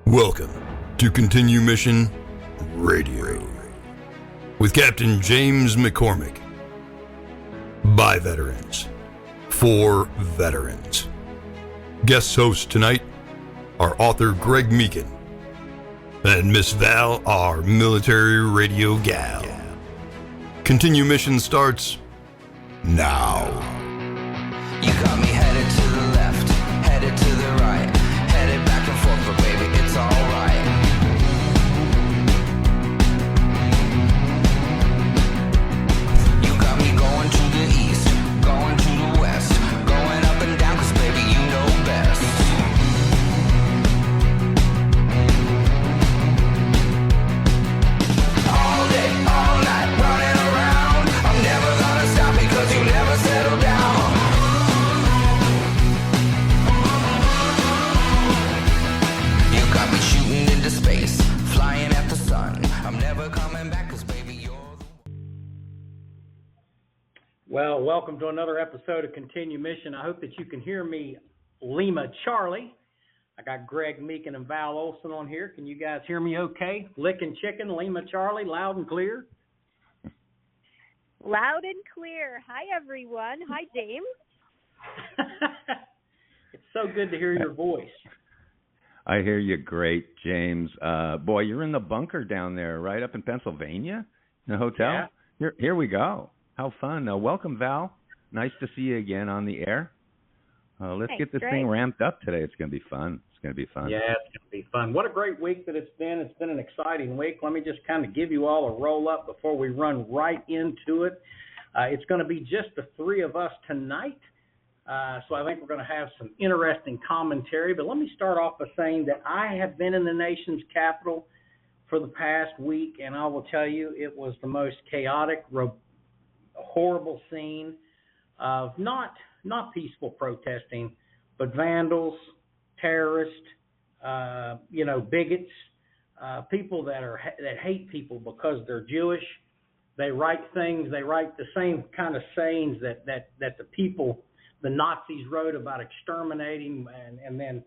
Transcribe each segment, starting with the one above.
Welcome to Continue Mission Radio with Captain James McCormick. By veterans, for veterans. Guest hosts tonight are author Greg Meakin and Miss Val, our military radio gal. Continue Mission starts now. You got me headed to the left, headed to the right, headed back and forth, but baby, it's alright. You got me going to the east, going to the west, going up and down, cause baby, you know best. All day, all night, running around, I'm never gonna stop because you never settle down. Shooting into space, flying at the sun. I'm never coming back because baby you're the... Well, welcome to another episode of Continue Mission. I hope that you can hear me, Lima Charlie. I got Greg Meakin and Val Olson on here. Can you guys hear me okay? Licking chicken, Lima Charlie, loud and clear. Loud and clear. Hi, everyone. Hi, James. It's so good to hear your voice. I hear you great, James. Boy, you're in the bunker down there, right up in Pennsylvania, in the hotel? Yeah. Here we go. How fun. Welcome, Val. Nice to see you again on the air. Let's get this thing ramped up today. It's going to be fun. It's going to be fun. Yeah, it's going to be fun. What a great week that it's been. It's been an exciting week. Let me just kind of give you all a roll-up before we run right into it. It's going to be just the three of us tonight. So I think we're going to have some interesting commentary. But let me start off by saying that I have been in the nation's capital for the past week, and I will tell you it was the most chaotic, horrible scene of not peaceful protesting, but vandals, terrorists, bigots, people that hate people because they're Jewish. They write the same kind of sayings that the Nazis wrote about exterminating and then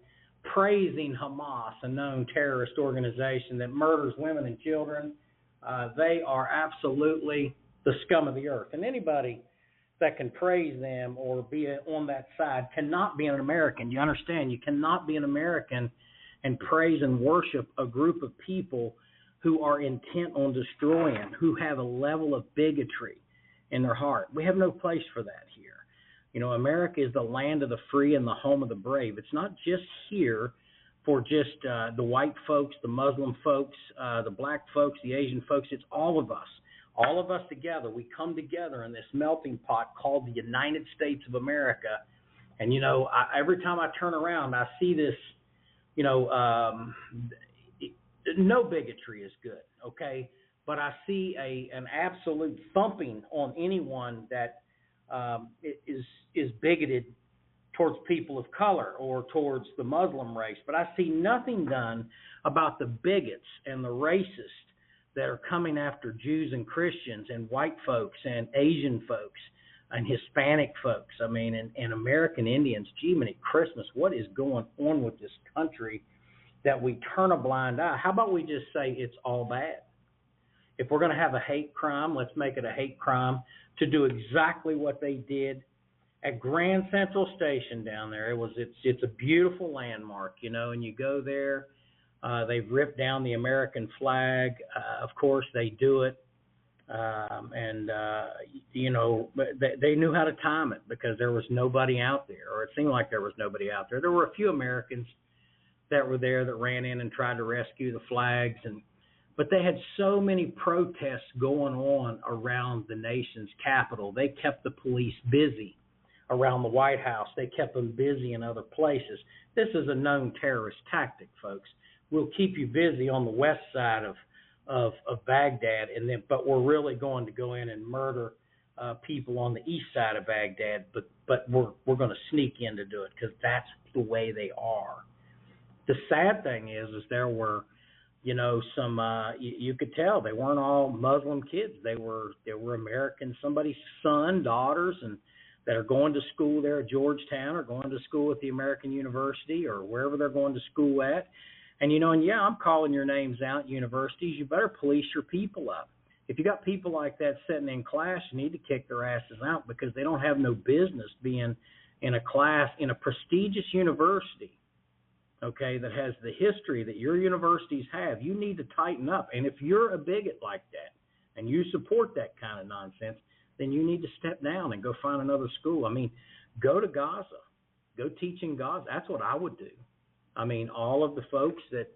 praising Hamas, a known terrorist organization that murders women and children. They are absolutely the scum of the earth. And anybody that can praise them or be on that side cannot be an American. You understand? You cannot be an American and praise and worship a group of people who are intent on destroying, who have a level of bigotry in their heart. We have no place for that here. You know, America is the land of the free and the home of the brave. It's not just here for just the white folks, the Muslim folks, the black folks, the Asian folks. It's all of us. All of us together. We come together in this melting pot called the United States of America. And, every time I turn around, I see this, no bigotry is good, okay? But I see an absolute thumping on anyone that is bigoted towards people of color or towards the Muslim race. But I see nothing done about the bigots and the racists that are coming after Jews and Christians and white folks and Asian folks and Hispanic folks. I mean, and American Indians. Gee, many Christmas, what is going on with this country that we turn a blind eye? How about we just say it's all bad? If we're going to have a hate crime, let's make it a hate crime to do exactly what they did at Grand Central Station down there. It's a beautiful landmark, and you go there. They've ripped down the American flag. Of course, they do it. They knew how to time it because there was nobody out there, or it seemed like there was nobody out there. There were a few Americans that were there that ran in and tried to rescue the flags, but they had so many protests going on around the nation's capital. They kept the police busy around the White House. They kept them busy in other places. This is a known terrorist tactic, folks. We'll keep you busy on the west side of Baghdad, but we're really going to go in and murder people on the east side of Baghdad. But we're going to sneak in to do it because that's the way they are. The sad thing is there were, some you could tell they weren't all Muslim kids. They were American, somebody's son, daughters, and that are going to school there at Georgetown or going to school at the American University or wherever they're going to school at. And, and yeah, I'm calling your names out, universities. You better police your people up. If you got people like that sitting in class, you need to kick their asses out because they don't have no business being in a class in a prestigious university, okay, that has the history that your universities have. You need to tighten up. And if you're a bigot like that and you support that kind of nonsense, then you need to step down and go find another school. I mean, go to Gaza. Go teach in Gaza. That's what I would do. I mean, all of the folks that,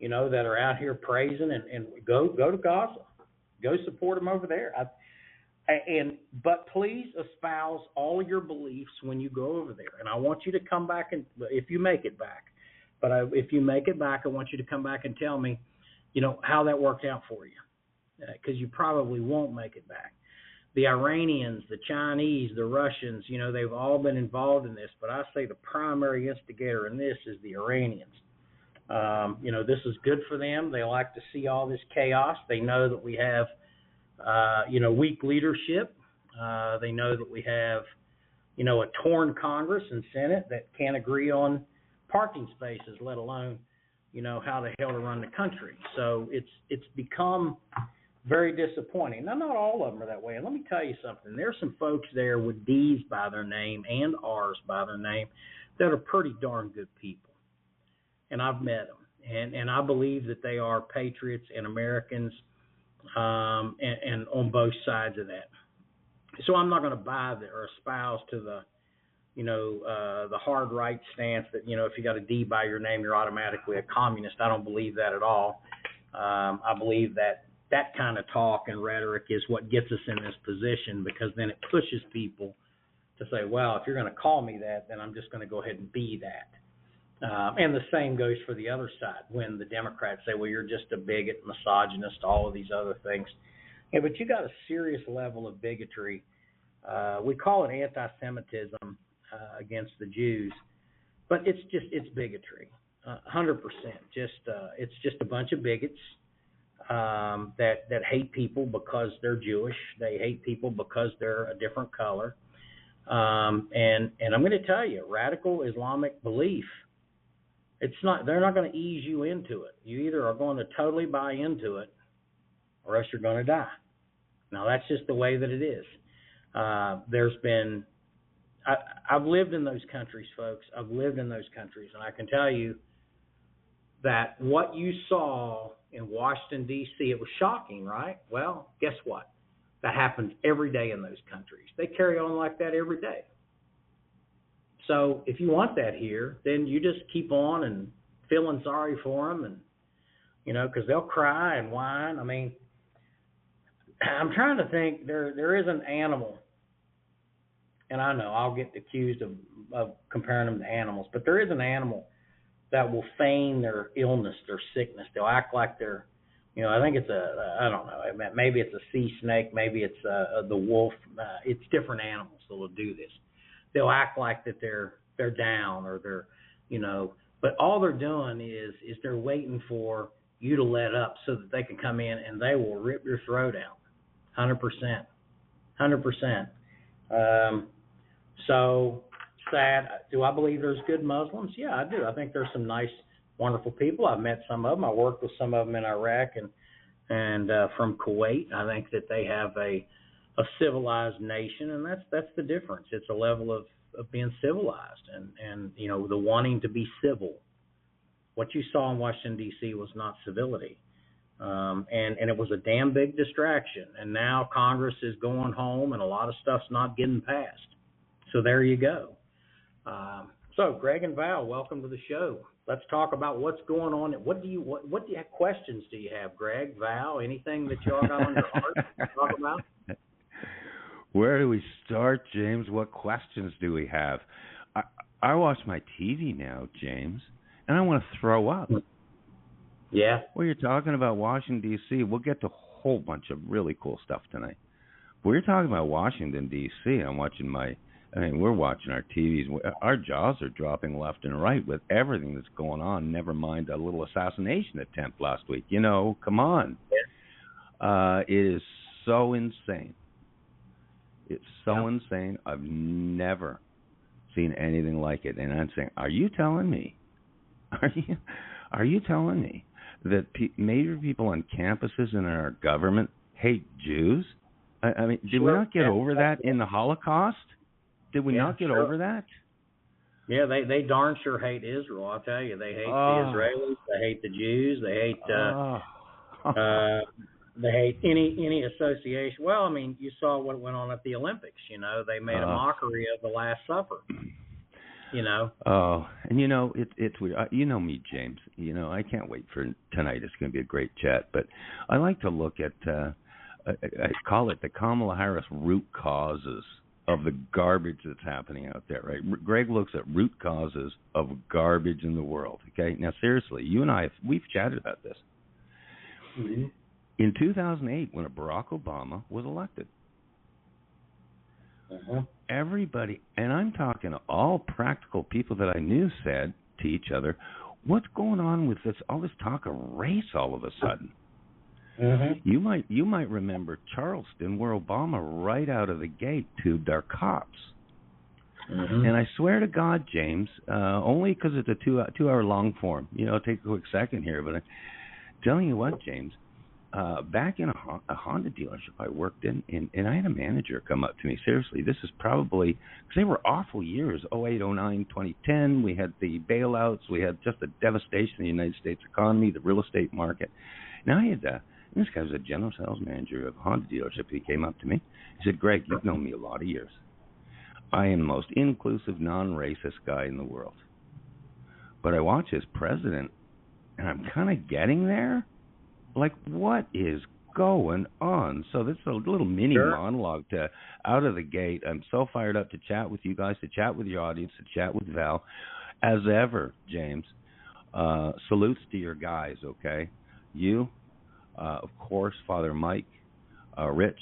that are out here praising and go to Gaza. Go support them over there. But please espouse all of your beliefs when you go over there. And I want you to come back, and if you make it back. But if you make it back, I want you to come back and tell me, how that worked out for you. Because you probably won't make it back. The Iranians, the Chinese, the Russians, they've all been involved in this. But I say the primary instigator in this is the Iranians. This is good for them. They like to see all this chaos. They know that we have, weak leadership. They know that we have, a torn Congress and Senate that can't agree on parking spaces, let alone, how the hell to run the country. So it's become very disappointing. Now, not all of them are that way. And let me tell you something. There's some folks there with D's by their name and R's by their name that are pretty darn good people. And I've met them. And I believe that they are patriots and Americans, and on both sides of that. So I'm not going to buy or espouse to the, the hard right stance that, if you got a D by your name, you're automatically a communist. I don't believe that at all. I believe that kind of talk and rhetoric is what gets us in this position, because then it pushes people to say, well, if you're going to call me that, then I'm just going to go ahead and be that. And the same goes for the other side when the Democrats say, well, you're just a bigot, misogynist, all of these other things. Yeah, but you got a serious level of bigotry. We call it anti-Semitism against the Jews, but it's bigotry, 100%. It's just a bunch of bigots that hate people because they're Jewish. They hate people because they're a different color. And I'm going to tell you, radical Islamic belief, they're not going to ease you into it. You either are going to totally buy into it or else you're going to die. Now, that's just the way that it is. I've lived in those countries, folks. I've lived in those countries, and I can tell you that what you saw in Washington, D.C., it was shocking, right? Well, guess what? That happens every day in those countries. They carry on like that every day. So if you want that here, then you just keep on and feeling sorry for them, and because they'll cry and whine. I mean, I'm trying to think. There is an animal, and I know I'll get accused of comparing them to animals, but there is an animal that will feign their illness, their sickness. They'll act like they're, I think it's I don't know, maybe it's a sea snake, maybe it's the wolf. It's different animals that will do this. They'll act like that they're down or they're, but all they're doing is they're waiting for you to let up so that they can come in and they will rip your throat out, 100%. So sad. Do I believe there's good Muslims? Yeah, I do. I think there's some nice, wonderful people. I've met some of them. I worked with some of them in Iraq and from Kuwait. I think that they have a civilized nation, and that's the difference. It's a level of being civilized and the wanting to be civil. What you saw in Washington, D.C. was not civility. And it was a damn big distraction. And now Congress is going home and a lot of stuff's not getting passed. So there you go. So Greg and Val, welcome to the show. Let's talk about what's going on. What questions do you have, Greg, Val, anything that y'all got on your heart to talk about? Where do we start, James? What questions do we have? I watch my TV now, James, and I want to throw up. Yeah. Well, you're talking about Washington, D.C. We'll get to a whole bunch of really cool stuff tonight. But you're talking about Washington, D.C. We're watching our TVs. Our jaws are dropping left and right with everything that's going on, never mind a little assassination attempt last week. Come on. It is so insane. It's so insane. I've never seen anything like it. And I'm saying, are you telling me? Are you telling me that major people on campuses and in our government hate Jews? I mean, did we not get over that in the Holocaust? Did we not get over that? Yeah, they darn sure hate Israel. I'll tell you, they hate the Israelis, they hate the Jews, they hate any association. Well, I mean, you saw what went on at the Olympics. You know, they made a mockery of the Last Supper. You know. Oh, and you know it's weird. You know me, James. You know I can't wait for tonight. It's going to be a great chat. But I like to look at I call it the Kamala Harris root causes of the garbage that's happening out there. Right? Greg looks at root causes of garbage in the world. Okay. Now seriously, you and I we've chatted about this. Mm-hmm. In 2008, when Barack Obama was elected. Uh-huh. Everybody, and I'm talking to all practical people that I knew, said to each other, what's going on with this, all this talk of race all of a sudden? Mm-hmm. You might remember Charleston, where Obama right out of the gate tubed our cops. Mm-hmm. And I swear to God, James, only because it's a two-hour long form. You know, take a quick second here, but I'm telling you what, James, back in a Honda dealership I worked in, and I had a manager come up to me. Seriously, this is probably, because they were awful years, 08, 09, 2010. We had the bailouts. We had just a devastation in the United States economy, the real estate market. Now I had, this guy was a general sales manager of a Honda dealership. He came up to me. He said, Greg, you've known me a lot of years. I am the most inclusive, non-racist guy in the world. But I watch as president, and I'm kind of getting there. Like, what is going on? So this is a little mini monologue to out of the gate. I'm so fired up to chat with you guys, to chat with your audience, to chat with Val. As ever, James, salutes to your guys, okay? You, of course, Father Mike, Rich,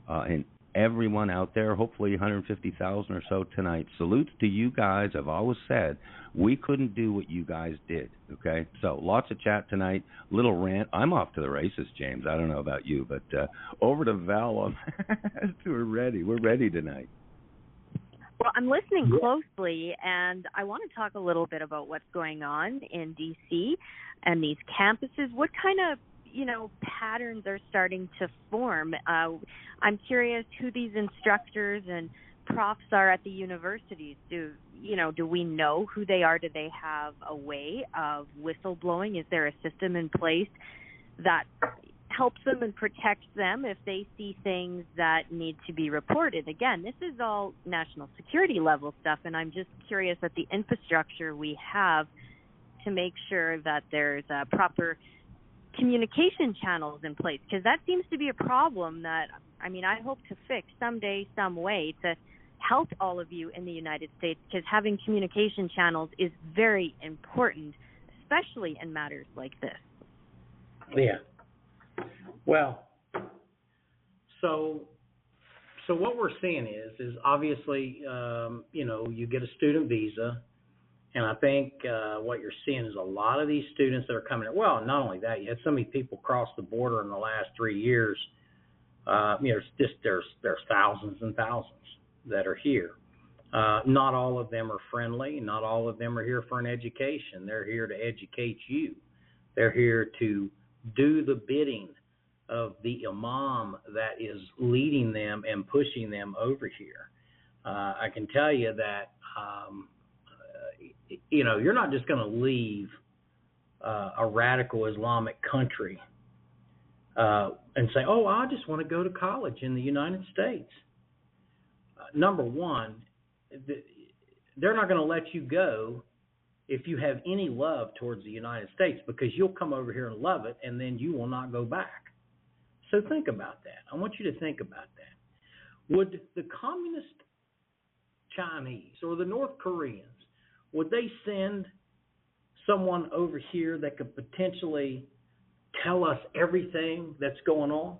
and everyone out there, hopefully 150,000 or so tonight. Salutes to you guys. I've always said we couldn't do what you guys did, okay? So lots of chat tonight, little rant. I'm off to the races, James. I don't know about you, but over to Val. We're ready. We're ready tonight. Well, I'm listening closely, and I want to talk a little bit about what's going on in D.C. and these campuses. What kind of patterns are starting to form? I'm curious who these instructors and profs are at the universities. Do we know who they are? Do they have a way of whistleblowing? Is there a system in place that helps them and protects them if they see things that need to be reported? Again, this is all national security level stuff, and I'm just curious at the infrastructure we have to make sure that there's proper communication channels in place, because that seems to be a problem that, I hope to fix someday, some way, to help all of you in the United States, because having communication channels is very important, especially in matters like this. Yeah. Well, so what we're seeing is obviously, you get a student visa. And I think what you're seeing is a lot of these students that are coming in. Well, not only that, you had so many people cross the border in the last 3 years. There's thousands and thousands that are here. Not all of them are friendly. Not all of them are here for an education. They're here to educate you. They're here to do the bidding of the imam that is leading them and pushing them over here. I can tell you that. You're not just going to leave a radical Islamic country and say, oh, I just want to go to college in the United States. Number one, they're not going to let you go if you have any love towards the United States, because you'll come over here and love it, and then you will not go back. So think about that. I want you to think about that. Would the communist Chinese or the North Koreans, would they send someone over here that could potentially tell us everything that's going on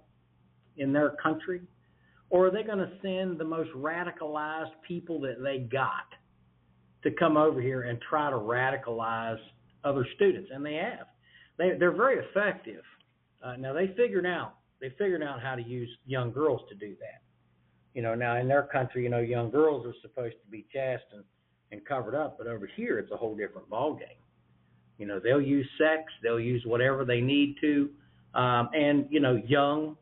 in their country? Or are they going to send the most radicalized people that they got to come over here and try to radicalize other students? And they have. They're very effective. Now they figured out how to use young girls to do that. Now in their country, young girls are supposed to be chaste and covered up, but over here it's a whole different ballgame. You know, they'll use sex, they'll use whatever they need to, and you know, young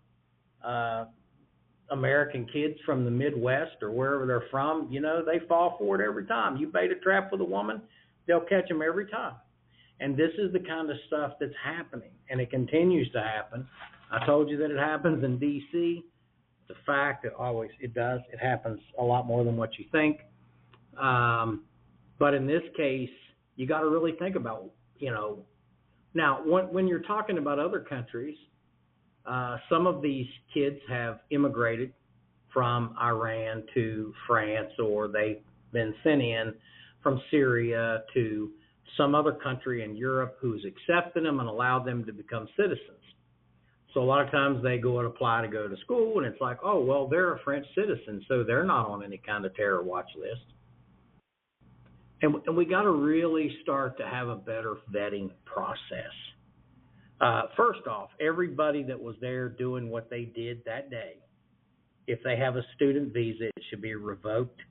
American kids from the Midwest or wherever they're from, you know, they fall for it every time. You bait a trap with a woman, they'll catch them every time. And this is the kind of stuff that's happening, and it continues to happen. I told you that it happens in D.C. It's a fact. It does. It happens a lot more than what you think. But in this case, you got to really think about, you know, now when you're talking about other countries, some of these kids have immigrated from Iran to France, or they've been sent in from Syria to some other country in Europe who's accepted them and allowed them to become citizens. So a lot of times they go and apply to go to school, and it's like, oh, well, they're a French citizen, so they're not on any kind of terror watch list. And we got to really start to have a better vetting process. First off, everybody that was there doing what they did that day, if they have a student visa, it should be revoked,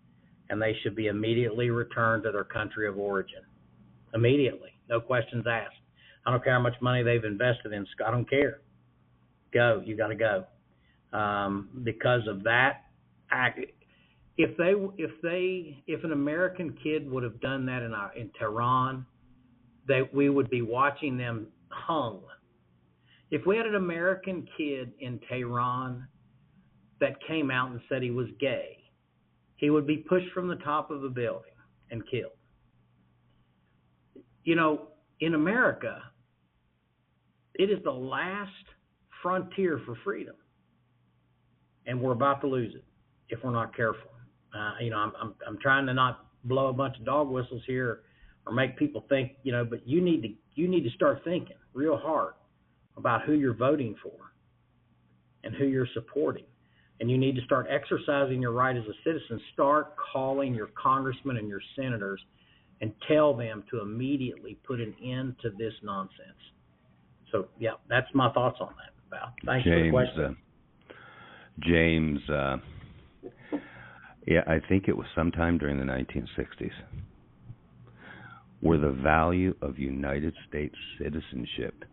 and they should be immediately returned to their country of origin. Immediately, no questions asked. I don't care how much money they've invested in. I don't care. Go. You got to go. Because of that, if an American kid would have done that in Tehran, we would be watching them hung. If we had an American kid in Tehran that came out and said he was gay, he would be pushed from the top of a building and killed. You know, in America, it is the last frontier for freedom, and we're about to lose it if we're not careful. You know, I'm trying to not blow a bunch of dog whistles here or make people think, you know, but you need to start thinking real hard about who you're voting for and who you're supporting. And you need to start exercising your right as a citizen. Start calling your congressmen and your senators and tell them to immediately put an end to this nonsense. So, yeah, that's my thoughts on that, Val. Thanks for the question. James, yeah, I think it was sometime during the 1960s where the value of United States citizenship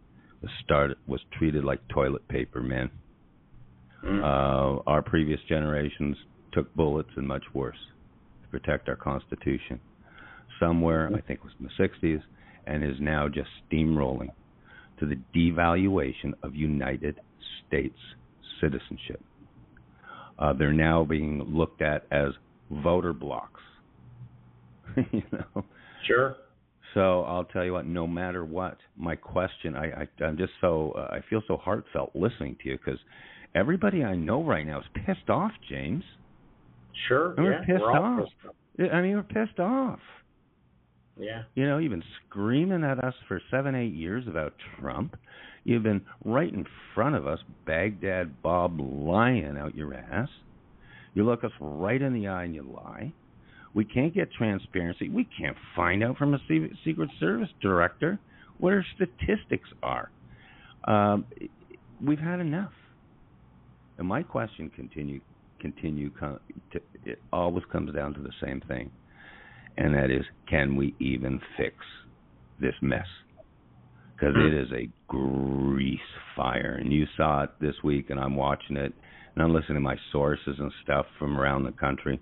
was treated like toilet paper, man. Our previous generations took bullets and much worse to protect our Constitution. Somewhere, I think it was in the 60s, and is now just steamrolling to the devaluation of United States citizenship. They're now being looked at as voter blocks. You know? Sure. So I'll tell you what, no matter what, my question, I'm just so, I feel so heartfelt listening to you, because everybody I know right now is pissed off, James. Sure. And we're pissed off. I mean, we're pissed off. Yeah. You know, you've been screaming at us for 7-8 years about Trump. You've been right in front of us, Baghdad Bob, lying out your ass. You look us right in the eye and you lie. We can't get transparency. We can't find out from a Secret Service director what our statistics are. We've had enough. And my question it always comes down to the same thing, and that is, can we even fix this mess? Because it is a grease fire, and you saw it this week, and I'm watching it, and I'm listening to my sources and stuff from around the country,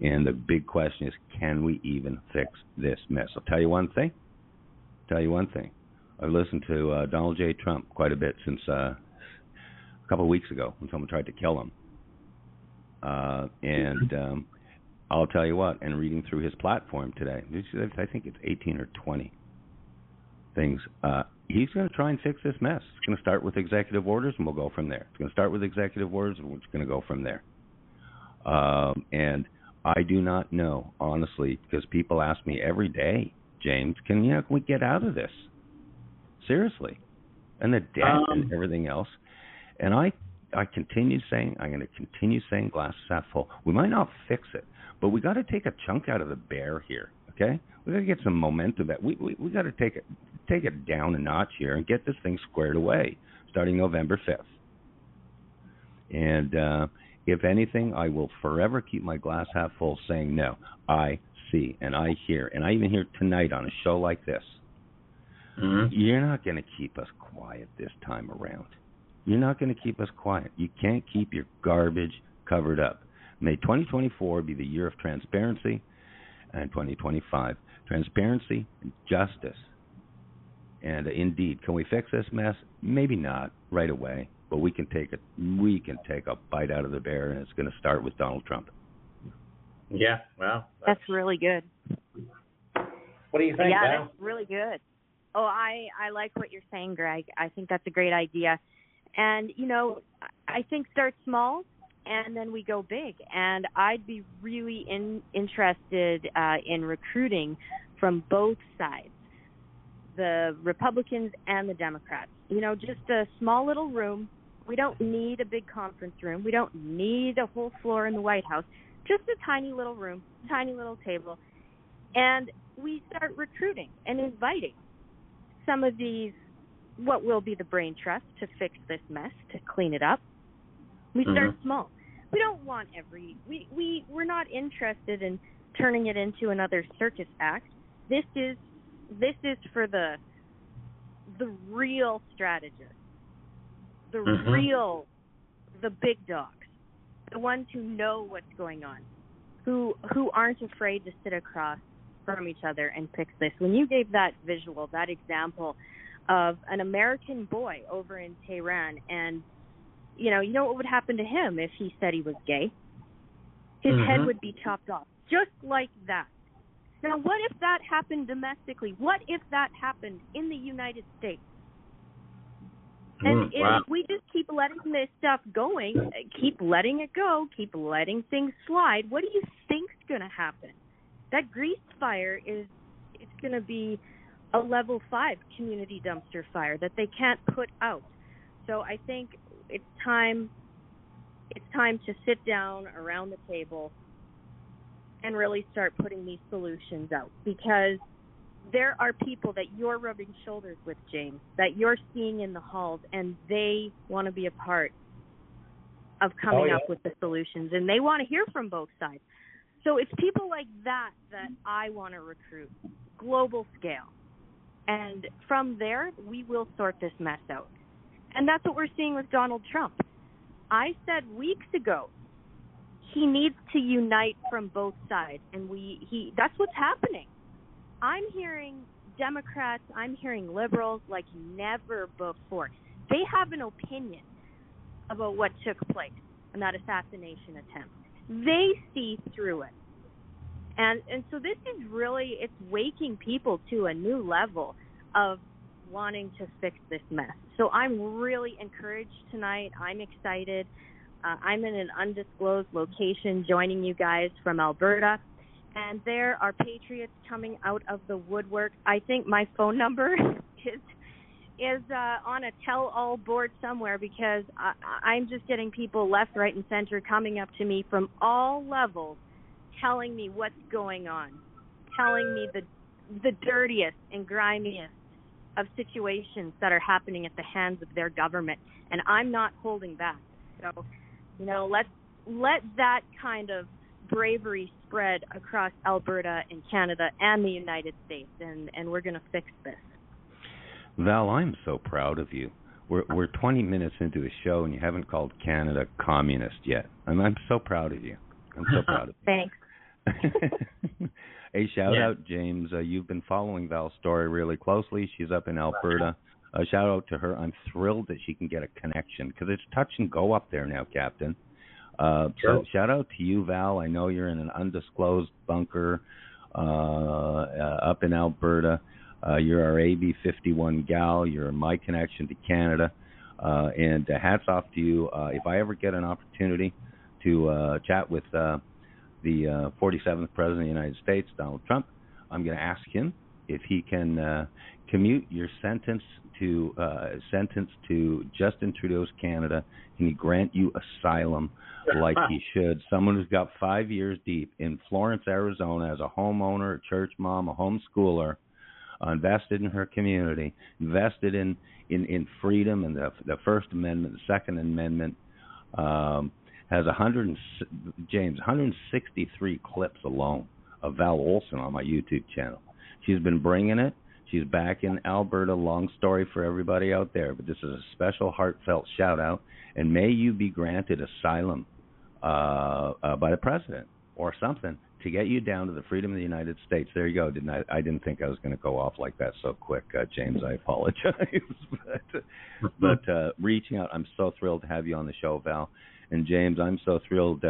and the big question is, can we even fix this mess? I'll tell you one thing. I've listened to Donald J. Trump quite a bit since a couple of weeks ago when someone tried to kill him. And I'll tell you what, and reading through his platform today, I think it's 18 or 20 things. He's going to try and fix this mess. It's going to start with executive orders, and we'll go from there. It's going to start with executive orders, and we're just going to go from there. And I do not know, honestly, because people ask me every day, James, can we get out of this? Seriously. And the debt and everything else. And I continue saying, I'm going to continue saying glass half full. We might not fix it, but we got to take a chunk out of the bear here, okay? We got to get some momentum. We got to take it down a notch here and get this thing squared away starting November 5th. And if anything, I will forever keep my glass half full, saying no. I see and I hear, and I even hear tonight on a show like this, You're not going to keep us quiet this time around. You're not going to keep us quiet. You can't keep your garbage covered up. May 2024 be the year of transparency, and 2025, transparency and justice. And indeed, can we fix this mess? Maybe not right away, but we can take a bite out of the bear, and it's going to start with Donald Trump. Yeah, well, that's really good. What do you think, Yeah, Val? that's really good. Oh, I like what you're saying, Greg. I think that's a great idea. And, you know, I think start small and then we go big. And I'd be really interested in recruiting from both sides, the Republicans and the Democrats. You know, just a small little room. We don't need a big conference room. We don't need a whole floor in the White House. Just a tiny little room, tiny little table. And we start recruiting and inviting some of these, what will be the brain trust to fix this mess, to clean it up. We start small. We don't want we're not interested in turning it into another circus act. This is for the real strategists, the big dogs, the ones who know what's going on, who aren't afraid to sit across from each other and fix this. When you gave that visual, that example of an American boy over in Tehran, and you know what would happen to him if he said he was gay? His head would be chopped off, just like that. Now, what if that happened domestically? What if that happened in the United States? And if we just keep letting this stuff going, keep letting it go, keep letting things slide, what do you think's going to happen? That grease fire it's going to be a level 5 community dumpster fire that they can't put out. So I think it's time to sit down around the table and really start putting these solutions out, because there are people that you're rubbing shoulders with, James, that you're seeing in the halls, and they want to be a part of coming up with the solutions, and they want to hear from both sides. So it's people like that I want to recruit, global scale. And from there, we will sort this mess out. And that's what we're seeing with Donald Trump. I said weeks ago, he needs to unite from both sides, and that's what's happening. I'm hearing Democrats, I'm hearing liberals like never before. They have an opinion about what took place in that assassination attempt. They see through it. And so this is really, it's waking people to a new level of wanting to fix this mess. So I'm really encouraged tonight. I'm excited. I'm in an undisclosed location joining you guys from Alberta. And there are patriots coming out of the woodwork. I think my phone number is on a tell-all board somewhere, because I'm just getting people left, right, and center coming up to me from all levels, telling me what's going on, telling me the dirtiest and grimiest of situations that are happening at the hands of their government, and I'm not holding back. So, let that kind of bravery spread across Alberta and Canada and the United States, and we're going to fix this. Val, I'm so proud of you. We're 20 minutes into the show, and you haven't called Canada communist yet. I'm so proud of you. I'm so proud of you. Thanks. Hey, shout out, James. You've been following Val's story really closely. She's up in Alberta. Shout out to her. I'm thrilled that she can get a connection, because it's touch and go up there now, Captain. So shout out to you, Val. I know you're in an undisclosed bunker up in Alberta. You're our AB51 gal. You're my connection to Canada. And hats off to you. If I ever get an opportunity to chat with the 47th President of the United States, Donald Trump, I'm going to ask him if he can commute your sentence to Justin Trudeau's Canada. Can he grant you asylum like he should? Someone who's got 5 years deep in Florence, Arizona, as a homeowner, a church mom, a homeschooler, invested in her community, invested in freedom and the First Amendment, the Second Amendment, has 163 clips alone of Val Olson on my YouTube channel. She's been bringing it She's back in Alberta. Long story for everybody out there, but this is a special heartfelt shout out. And may you be granted asylum by the president or something to get you down to the freedom of the United States. There you go. I didn't think I was going to go off like that so quick, James. I apologize. but reaching out, I'm so thrilled to have you on the show, Val. And James, I'm so thrilled.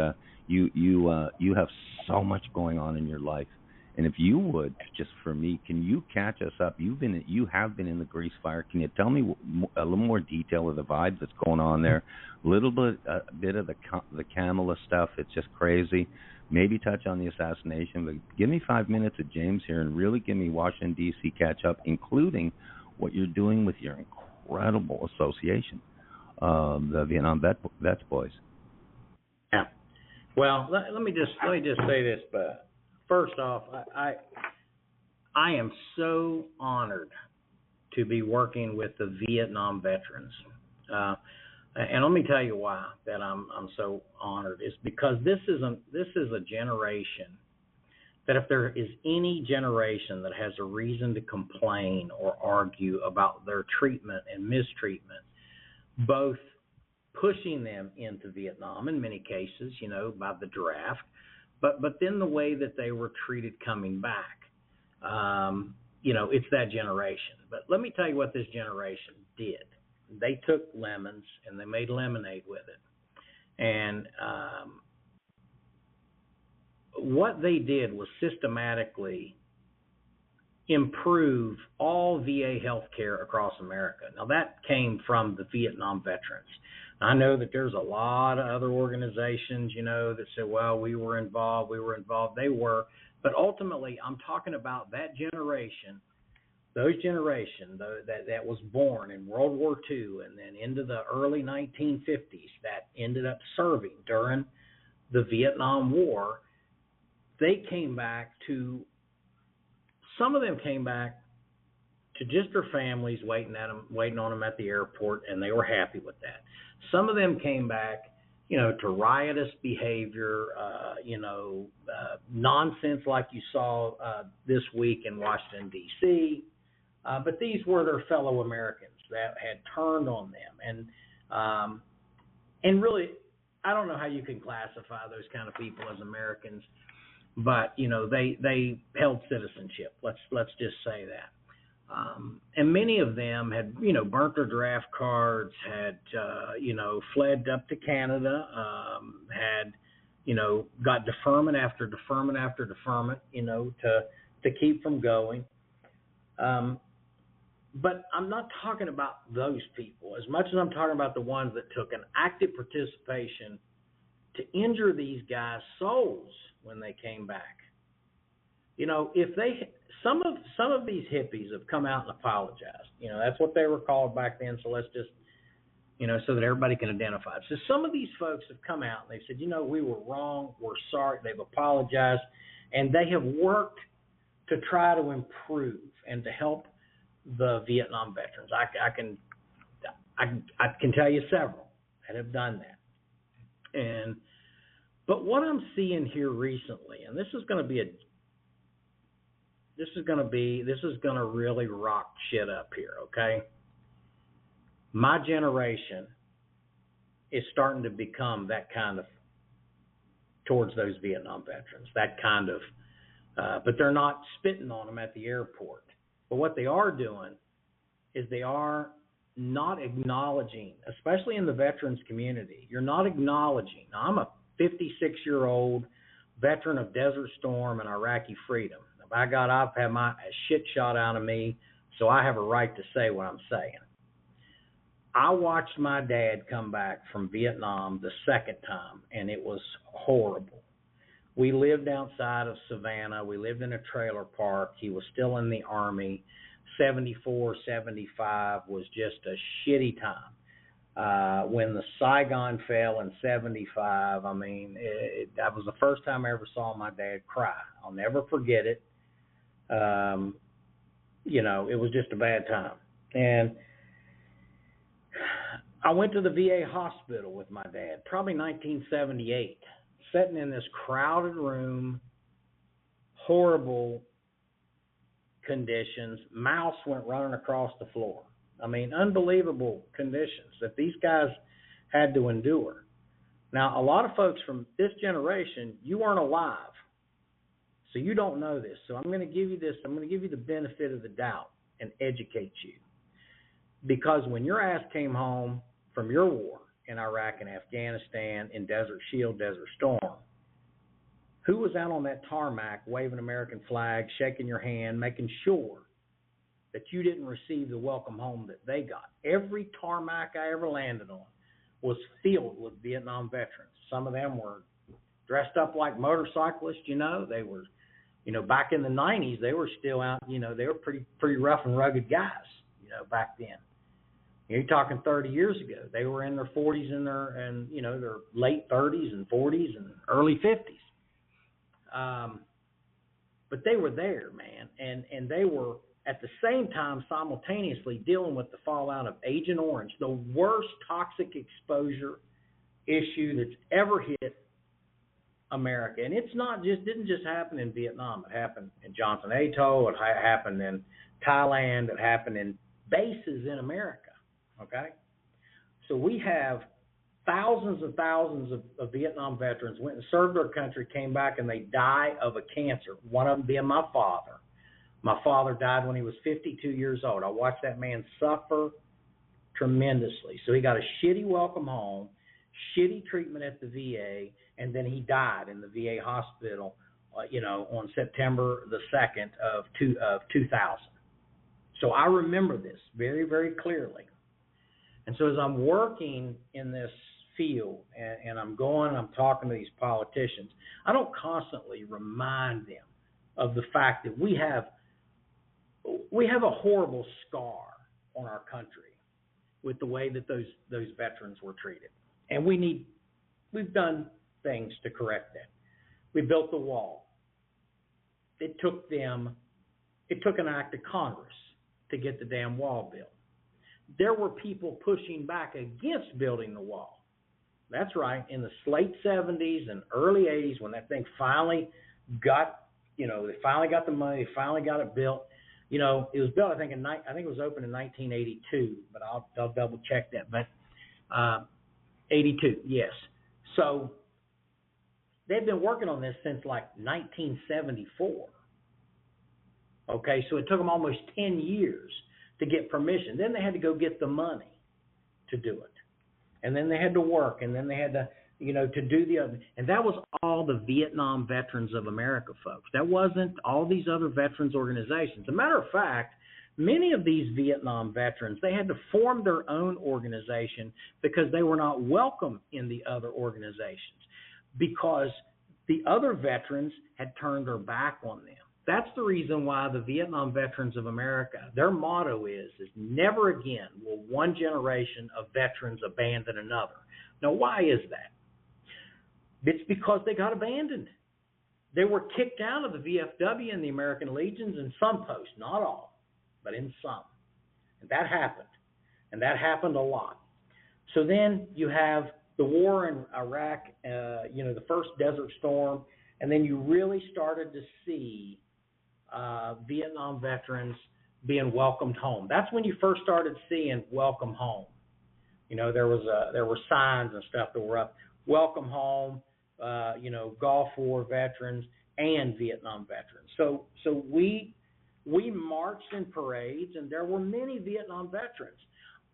You have so much going on in your life. And if you would, just for me, can you catch us up? You have been in the grease fire. Can you tell me a little more detail of the vibe that's going on there? A bit of the Kamala stuff. It's just crazy. Maybe touch on the assassination. But give me 5 minutes of James here and really give me Washington, D.C. catch up, including what you're doing with your incredible association, the Vietnam Vets Boys. Yeah. Well, let me just say this, but. First off, I am so honored to be working with the Vietnam veterans, and let me tell you why that I'm so honored. Is because this is a generation that if there is any generation that has a reason to complain or argue about their treatment and mistreatment, both pushing them into Vietnam in many cases, by the draft. But then the way that they were treated coming back, it's that generation. But let me tell you what this generation did. They took lemons and they made lemonade with it. And what they did was systematically improve all VA health care across America. Now, that came from the Vietnam veterans. I know that there's a lot of other organizations, that say, well, we were involved. They were. But ultimately, I'm talking about that generation, those generations that was born in World War II and then into the early 1950s that ended up serving during the Vietnam War. They came back some of them came back to just their families waiting on them at the airport, and they were happy with that. Some of them came back, to riotous behavior, nonsense like you saw this week in Washington, D.C., but these were their fellow Americans that had turned on them. And really, I don't know how you can classify those kind of people as Americans, but, they held citizenship. Let's just say that. And many of them had, burnt their draft cards, had, fled up to Canada, had, got deferment after deferment after deferment, to keep from going. But I'm not talking about those people as much as I'm talking about the ones that took an active participation to injure these guys' souls when they came back. If some of these hippies have come out and apologized. That's what they were called back then. So let's just, so that everybody can identify. So some of these folks have come out and they've said, we were wrong. We're sorry. They've apologized, and they have worked to try to improve and to help the Vietnam veterans. I can tell you several that have done that. But what I'm seeing here recently, and this is going to really rock shit up here, okay? My generation is starting to become that kind of towards those Vietnam veterans, that kind of, but they're not spitting on them at the airport. But what they are doing is they are not acknowledging, especially in the veterans community, you're not acknowledging. Now, I'm a 56-year-old veteran of Desert Storm and Iraqi freedom. By God, I've had my shit shot out of me, so I have a right to say what I'm saying. I watched my dad come back from Vietnam the second time, and it was horrible. We lived outside of Savannah. We lived in a trailer park. He was still in the Army. 74, 75 was just a shitty time. When the Saigon fell in 75, that was the first time I ever saw my dad cry. I'll never forget it. It was just a bad time. And I went to the VA hospital with my dad, probably 1978, sitting in this crowded room, horrible conditions, mouse went running across the floor. I mean, unbelievable conditions that these guys had to endure. Now, a lot of folks from this generation, you weren't alive, so you don't know this. So I'm going to give you this. I'm going to give you the benefit of the doubt and educate you. Because when your ass came home from your war in Iraq and Afghanistan, in Desert Shield, Desert Storm, who was out on that tarmac waving American flags, shaking your hand, making sure that you didn't receive the welcome home that they got? Every tarmac I ever landed on was filled with Vietnam veterans. Some of them were dressed up like motorcyclists, you know. They were, you know, back in the 90s, they were still out, you know, they were pretty rough and rugged guys, you know, back then. You're talking 30 years ago. They were in their 40s and their late 30s and 40s and early 50s. But they were there, man, and they were at the same time simultaneously dealing with the fallout of Agent Orange, the worst toxic exposure issue that's ever hit America. And it's not just didn't just happen in Vietnam. It happened in Johnson Atoll. It happened in Thailand. It happened in bases in America. Okay, so we have thousands and thousands of Vietnam veterans went and served their country, came back, and they die of a cancer. One of them being my father. My father died when he was 52 years old. I watched that man suffer tremendously. So he got a shitty welcome home, shitty treatment at the VA, and then he died in the VA hospital, on September the 2nd of 2000. So I remember this very, very clearly. And so as I'm working in this field and I'm talking to these politicians, I don't constantly remind them of the fact that we have a horrible scar on our country with the way that those veterans were treated. And we've done things to correct that. We built the wall. It took an act of Congress to get the damn wall built. There were people pushing back against building the wall. That's right. In the late 70s and early 80s, when that thing finally got, they finally got the money, they finally got it built. It was built, I think it was opened in 1982, but I'll double check that. But 82, yes. So they've been working on this since like 1974. Okay, so it took them almost 10 years to get permission. Then they had to go get the money to do it. And then they had to work, and then they had to, to do the other. And that was all the Vietnam Veterans of America, folks. That wasn't all these other veterans organizations. As a matter of fact, many of these Vietnam veterans, they had to form their own organization because they were not welcome in the other organizations because the other veterans had turned their back on them. That's the reason why the Vietnam Veterans of America, their motto is never again will one generation of veterans abandon another. Now, why is that? It's because they got abandoned. They were kicked out of the VFW and the American Legions in some posts, not all, but in some. And that happened. And that happened a lot. So then you have the war in Iraq, the first Desert Storm, and then you really started to see Vietnam veterans being welcomed home. That's when you first started seeing welcome home. There were signs and stuff that were up, welcome home, Gulf War veterans and Vietnam veterans. So we marched in parades, and there were many Vietnam veterans.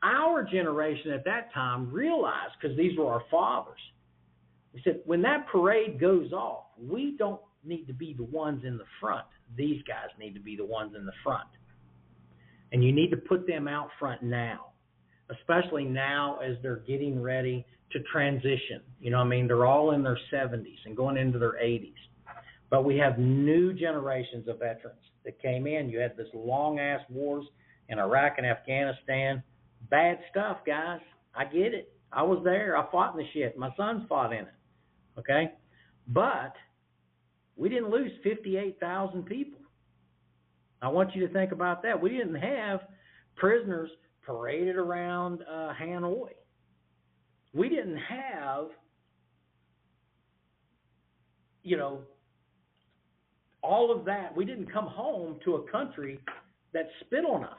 Our generation at that time realized, because these were our fathers, we said, when that parade goes off, we don't need to be the ones in the front. These guys need to be the ones in the front. And you need to put them out front now, especially now as they're getting ready to transition. They're all in their 70s and going into their 80s. But we have new generations of veterans that came in. You had this long-ass wars in Iraq and Afghanistan. Bad stuff, guys. I get it. I was there. I fought in the shit. My sons fought in it. Okay? But we didn't lose 58,000 people. I want you to think about that. We didn't have prisoners paraded around Hanoi. We didn't have, all of that, we didn't come home to a country that spit on us.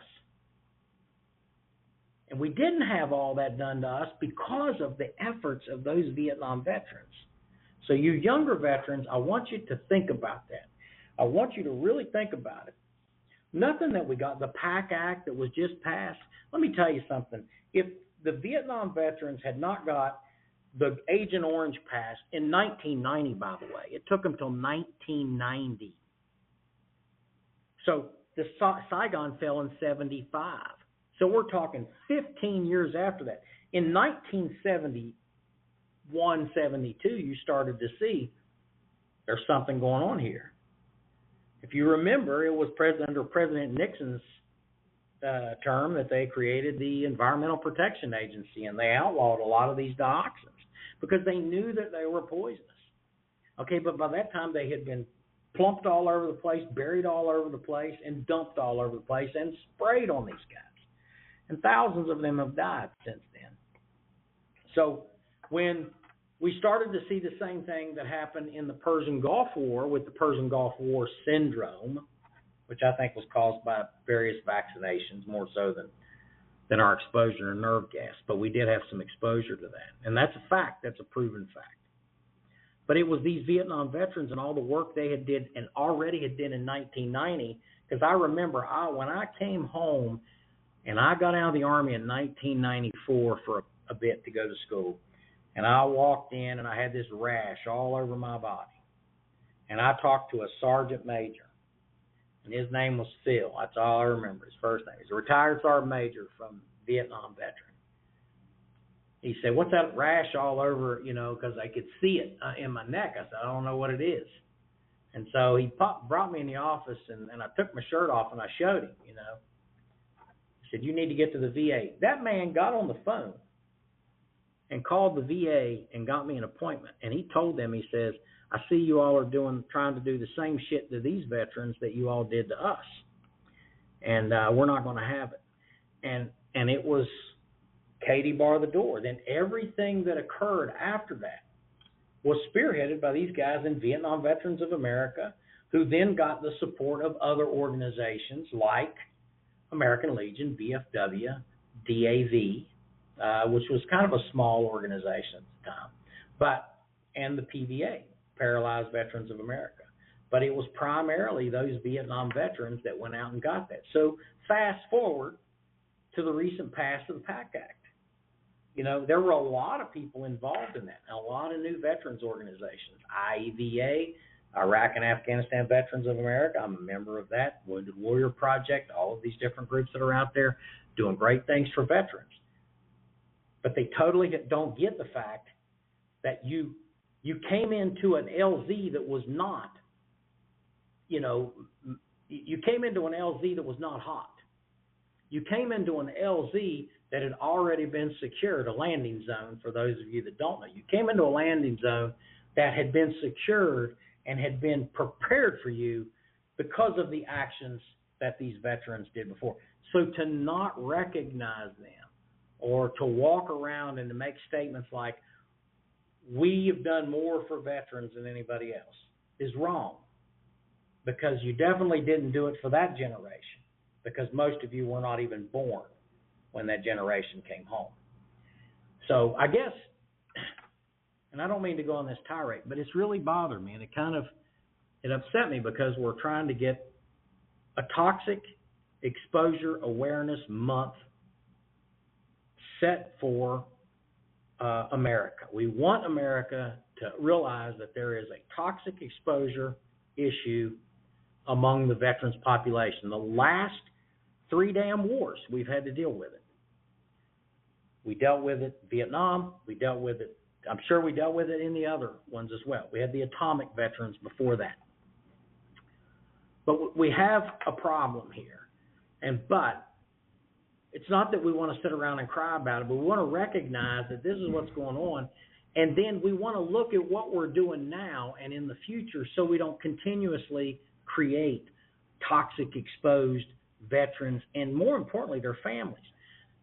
And we didn't have all that done to us because of the efforts of those Vietnam veterans. So you younger veterans, I want you to think about that. I want you to really think about it. Nothing that we got, the PAC Act that was just passed. Let me tell you something. If the Vietnam veterans had not got the Agent Orange passed in 1990, by the way, it took them till 1990. So the Saigon fell in 75. So we're talking 15 years after that. In 1971, 72, you started to see there's something going on here. If you remember, it was under President Nixon's term that they created the Environmental Protection Agency, and they outlawed a lot of these dioxins because they knew that they were poisonous. Okay, but by that time they had been plumped all over the place, buried all over the place, and dumped all over the place and sprayed on these guys. And thousands of them have died since then. So when we started to see the same thing that happened in the Persian Gulf War with the Persian Gulf War syndrome, which I think was caused by various vaccinations more so than our exposure to nerve gas. But we did have some exposure to that. And that's a fact. That's a proven fact. But it was these Vietnam veterans and all the work they had did and already had did in 1990, because I remember when I came home and I got out of the Army in 1994 for a bit to go to school, and I walked in and I had this rash all over my body. And I talked to a sergeant major, and his name was Phil. That's all I remember, his first name. He's a retired sergeant major from Vietnam veteran. He said, "What's that rash all over, because I could see it in my neck." I said, "I don't know what it is." And so he brought me in the office, and I took my shirt off, and I showed him, He said, "You need to get to the VA." That man got on the phone and called the VA and got me an appointment. And he told them, he says, "I see you all are trying to do the same shit to these veterans that you all did to us. And we're not going to have it." And it was Katie bar the door. Then everything that occurred after that was spearheaded by these guys in Vietnam Veterans of America, who then got the support of other organizations like American Legion, VFW, DAV, which was kind of a small organization at the time, and the PVA, Paralyzed Veterans of America. But it was primarily those Vietnam veterans that went out and got that. So fast forward to the recent pass of the PAC Act. There were a lot of people involved in that, a lot of new veterans organizations, IEVA, Iraq and Afghanistan Veterans of America. I'm a member of that, Wounded Warrior Project, all of these different groups that are out there doing great things for veterans. But they totally don't get the fact that you came into an LZ that was not, you came into an LZ that was not hot. You came into an LZ that had already been secured, a landing zone, for those of you that don't know. You came into a landing zone that had been secured and had been prepared for you because of the actions that these veterans did before. So to not recognize them or to walk around and to make statements like, "We have done more for veterans than anybody else," is wrong, because you definitely didn't do it for that generation, because most of you were not even born when that generation came home. So I guess, and I don't mean to go on this tirade, but it's really bothered me, and it upset me, because we're trying to get a Toxic Exposure Awareness Month set for America. We want America to realize that there is a toxic exposure issue among the veterans population. The last 3 damn wars, we've had to deal with it. We dealt with it in Vietnam. We dealt with it. I'm sure we dealt with it in the other ones as well. We had the atomic veterans before that. But we have a problem here. But it's not that we want to sit around and cry about it, but we want to recognize that this is what's going on. And then we want to look at what we're doing now and in the future, so we don't continuously create toxic exposed veterans, and more importantly, their families.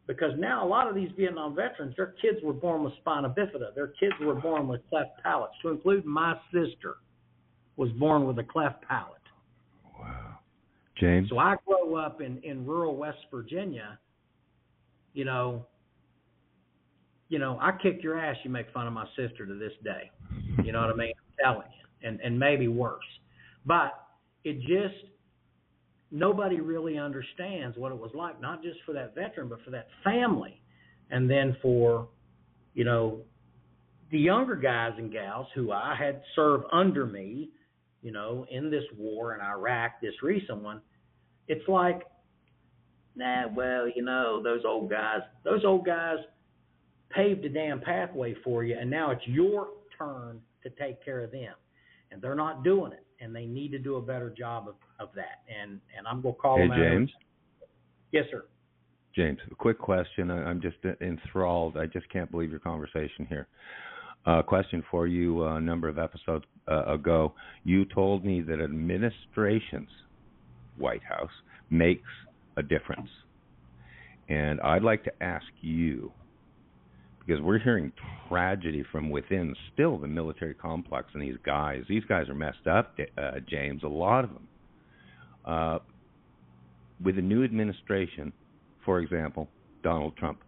Because now a lot of these Vietnam veterans, their kids were born with spina bifida. Their kids were born with cleft palates, to include my sister was born with a cleft palate. James? So I grow up in rural West Virginia, you know, I kick your ass, you make fun of my sister to this day. You know what I mean? I'm telling you. And maybe worse. But it just, nobody really understands what it was like, not just for that veteran, but for that family. And then for, you know, the younger guys and gals who I had served under me, you know, in this war in Iraq, this recent one, it's like, nah, well, you know, those old guys paved a damn pathway for you, and now it's your turn to take care of them. And they're not doing it, and they need to do a better job of that. And I'm going to call them out. Hey, James? Yes, sir. James, a quick question. I'm just enthralled. I just can't believe your conversation here. Question for you. A number of episodes ago, you told me that administration's White House makes a difference. And I'd like to ask you, because we're hearing tragedy from within still the military complex and these guys. These guys are messed up, James, a lot of them. With the new administration, for example, Donald Trump,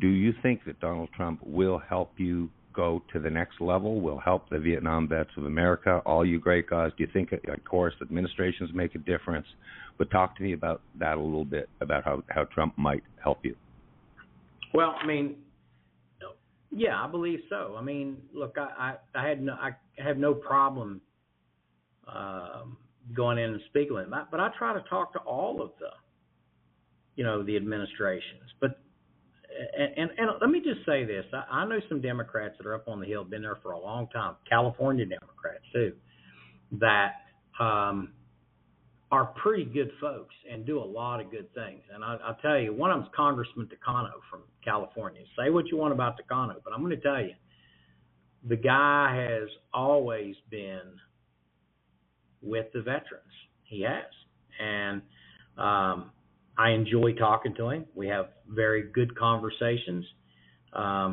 do you think that Donald Trump will help you go to the next level, will help the Vietnam vets of America, all you great guys? Do you think, of course, administrations make a difference? But talk to me about that a little bit, about how Trump might help you. Well, I mean, yeah, I believe so. I mean, look, I have no problem going in and speaking with him, but I try to talk to all of the administrations. But and let me just say this: I know some Democrats that are up on the Hill, been there for a long time, California Democrats too, that are pretty good folks and do a lot of good things. And I'll tell you, one of them's Congressman Takano from California. Say what you want about Takano, but I'm going to tell you, the guy has always been with the veterans. He has. And I enjoy talking to him. We have very good conversations.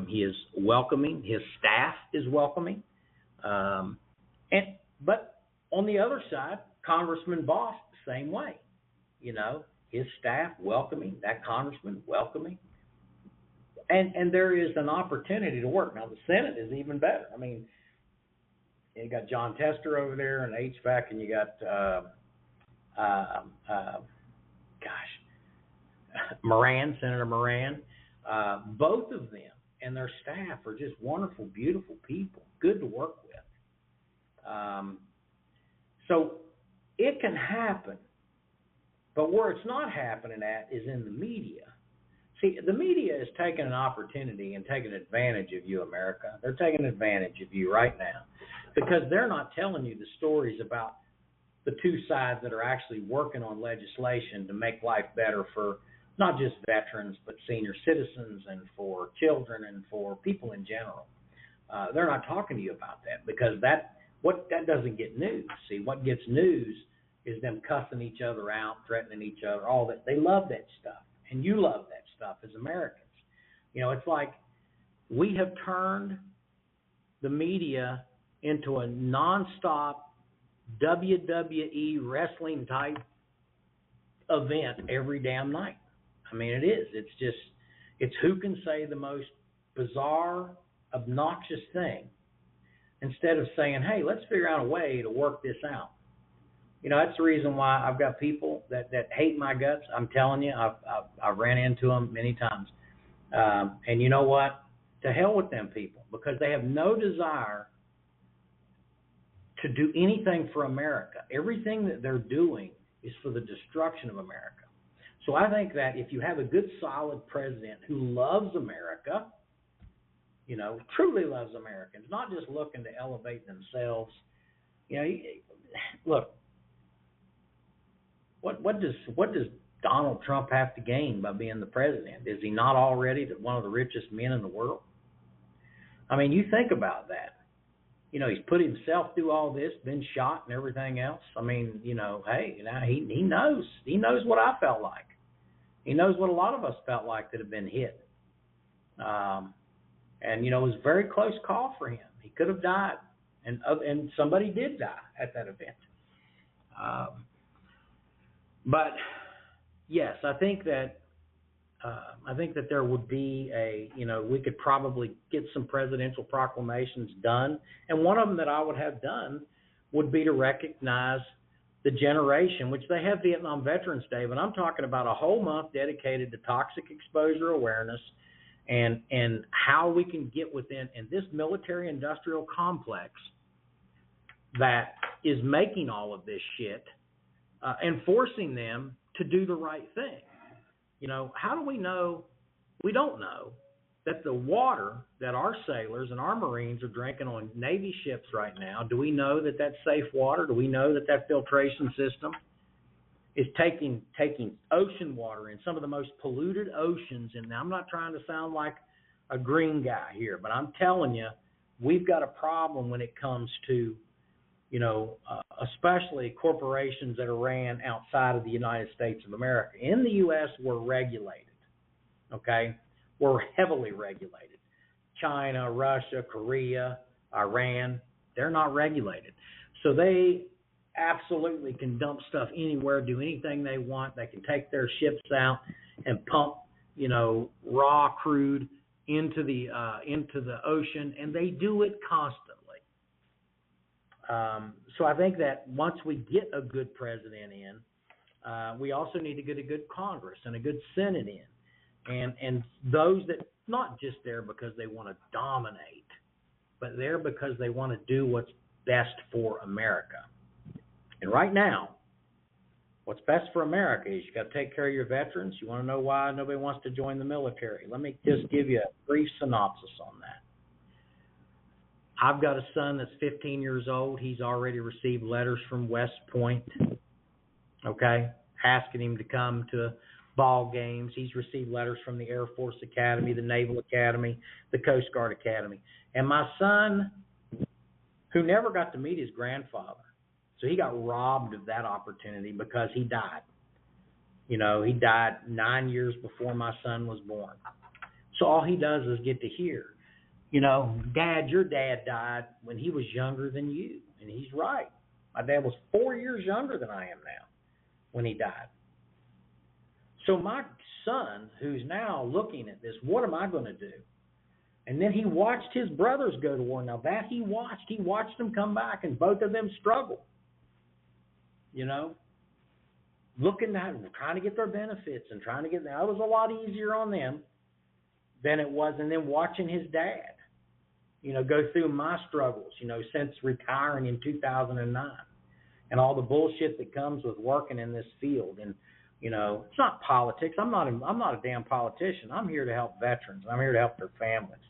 He is welcoming. His staff is welcoming. But on the other side, Congressman Boss, the same way. You know, his staff welcoming, that congressman welcoming. And there is an opportunity to work. Now, the Senate is even better. I mean, you got John Tester over there in HVAC, and you got, Moran, Senator Moran. Both of them and their staff are just wonderful, beautiful people, good to work with. So it can happen, but where it's not happening at is in the media. See, the media is taking an opportunity and taking advantage of you, America. They're taking advantage of you right now because they're not telling you the stories about the two sides that are actually working on legislation to make life better for not just veterans, but senior citizens and for children and for people in general. They're not talking to you about that because that doesn't get news. See, what gets news is them cussing each other out, threatening each other, all that. They love that stuff, and you love that stuff as Americans. You know, it's like we have turned the media into a nonstop WWE wrestling type event every damn night. I mean, it is. It's who can say the most bizarre, obnoxious thing instead of saying, hey, let's figure out a way to work this out. You know, that's the reason why I've got people that hate my guts. I'm telling you, I've ran into them many times. And you know what? To hell with them people, because they have no desire to do anything for America. Everything that they're doing is for the destruction of America. So I think that if you have a good, solid president who loves America, you know, truly loves Americans, not just looking to elevate themselves. You know, look, what does Donald Trump have to gain by being the president? Is he not already one of the richest men in the world? I mean, you think about that. You know, he's put himself through all this, been shot and everything else. I mean, you know, hey, you know, he knows. He knows what I felt like. He knows what a lot of us felt like that have been hit. And, you know, it was a very close call for him. He could have died, and somebody did die at that event. But yes, I think that there would be we could probably get some presidential proclamations done, and one of them that I would have done would be to recognize the generation, which they have Vietnam Veterans Day, but I'm talking about a whole month dedicated to toxic exposure awareness and how we can get within and this military-industrial complex that is making all of this shit and forcing them to do the right thing. How do we know? We don't know that the water that our sailors and our Marines are drinking on Navy ships right now, do we know that that's safe water? Do we know that that filtration system is taking ocean water in some of the most polluted oceans? And I'm not trying to sound like a green guy here, but I'm telling you, we've got a problem when it comes to, especially corporations that are ran outside of the United States of America. In the U.S., we're regulated, okay? We're heavily regulated. China, Russia, Korea, Iran, they're not regulated. So they absolutely can dump stuff anywhere, do anything they want. They can take their ships out and pump, raw crude into the ocean, and they do it constantly. So I think that once we get a good president in, we also need to get a good Congress and a good Senate in. And those that not just there because they want to dominate, but there because they want to do what's best for America. And right now, what's best for America is you got to take care of your veterans. You want to know why nobody wants to join the military? Let me just give you a brief synopsis on that. I've got a son that's 15 years old. He's already received letters from West Point, okay, asking him to come to ball games. He's received letters from the Air Force Academy, the Naval Academy, the Coast Guard Academy. And my son, who never got to meet his grandfather, so he got robbed of that opportunity because he died. He died 9 years before my son was born. So all he does is get to hear, Dad, your dad died when he was younger than you. And he's right. My dad was 4 years younger than I am now when he died. So my son, who's now looking at this, what am I going to do? And then he watched his brothers go to war. Now that he watched them come back, and both of them struggle. Looking at trying to get their benefits and trying to get that was a lot easier on them than it was. And then watching his dad, go through my struggles, since retiring in 2009, and all the bullshit that comes with working in this field. And it's not politics. I'm not a damn politician. I'm here to help veterans. I'm here to help their families.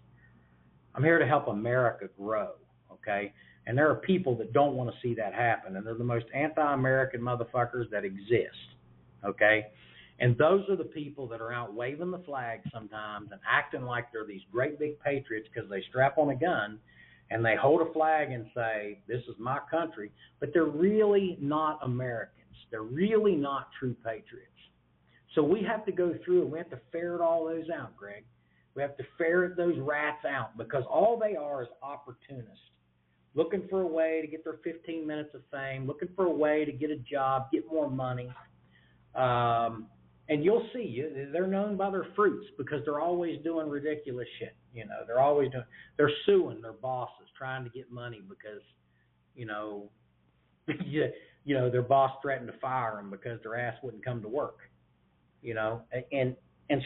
I'm here to help America grow, okay? And there are people that don't want to see that happen, and they're the most anti-American motherfuckers that exist, okay? And those are the people that are out waving the flag sometimes and acting like they're these great big patriots because they strap on a gun and they hold a flag and say, this is my country, but they're really not Americans. They're really not true patriots. So we have to go through and we have to ferret all those out, Greg. We have to ferret those rats out because all they are is opportunists, looking for a way to get their 15 minutes of fame, looking for a way to get a job, get more money. And you'll see, they're known by their fruits because they're always doing ridiculous shit. They're suing their bosses, trying to get money because, their boss threatened to fire them because their ass wouldn't come to work, and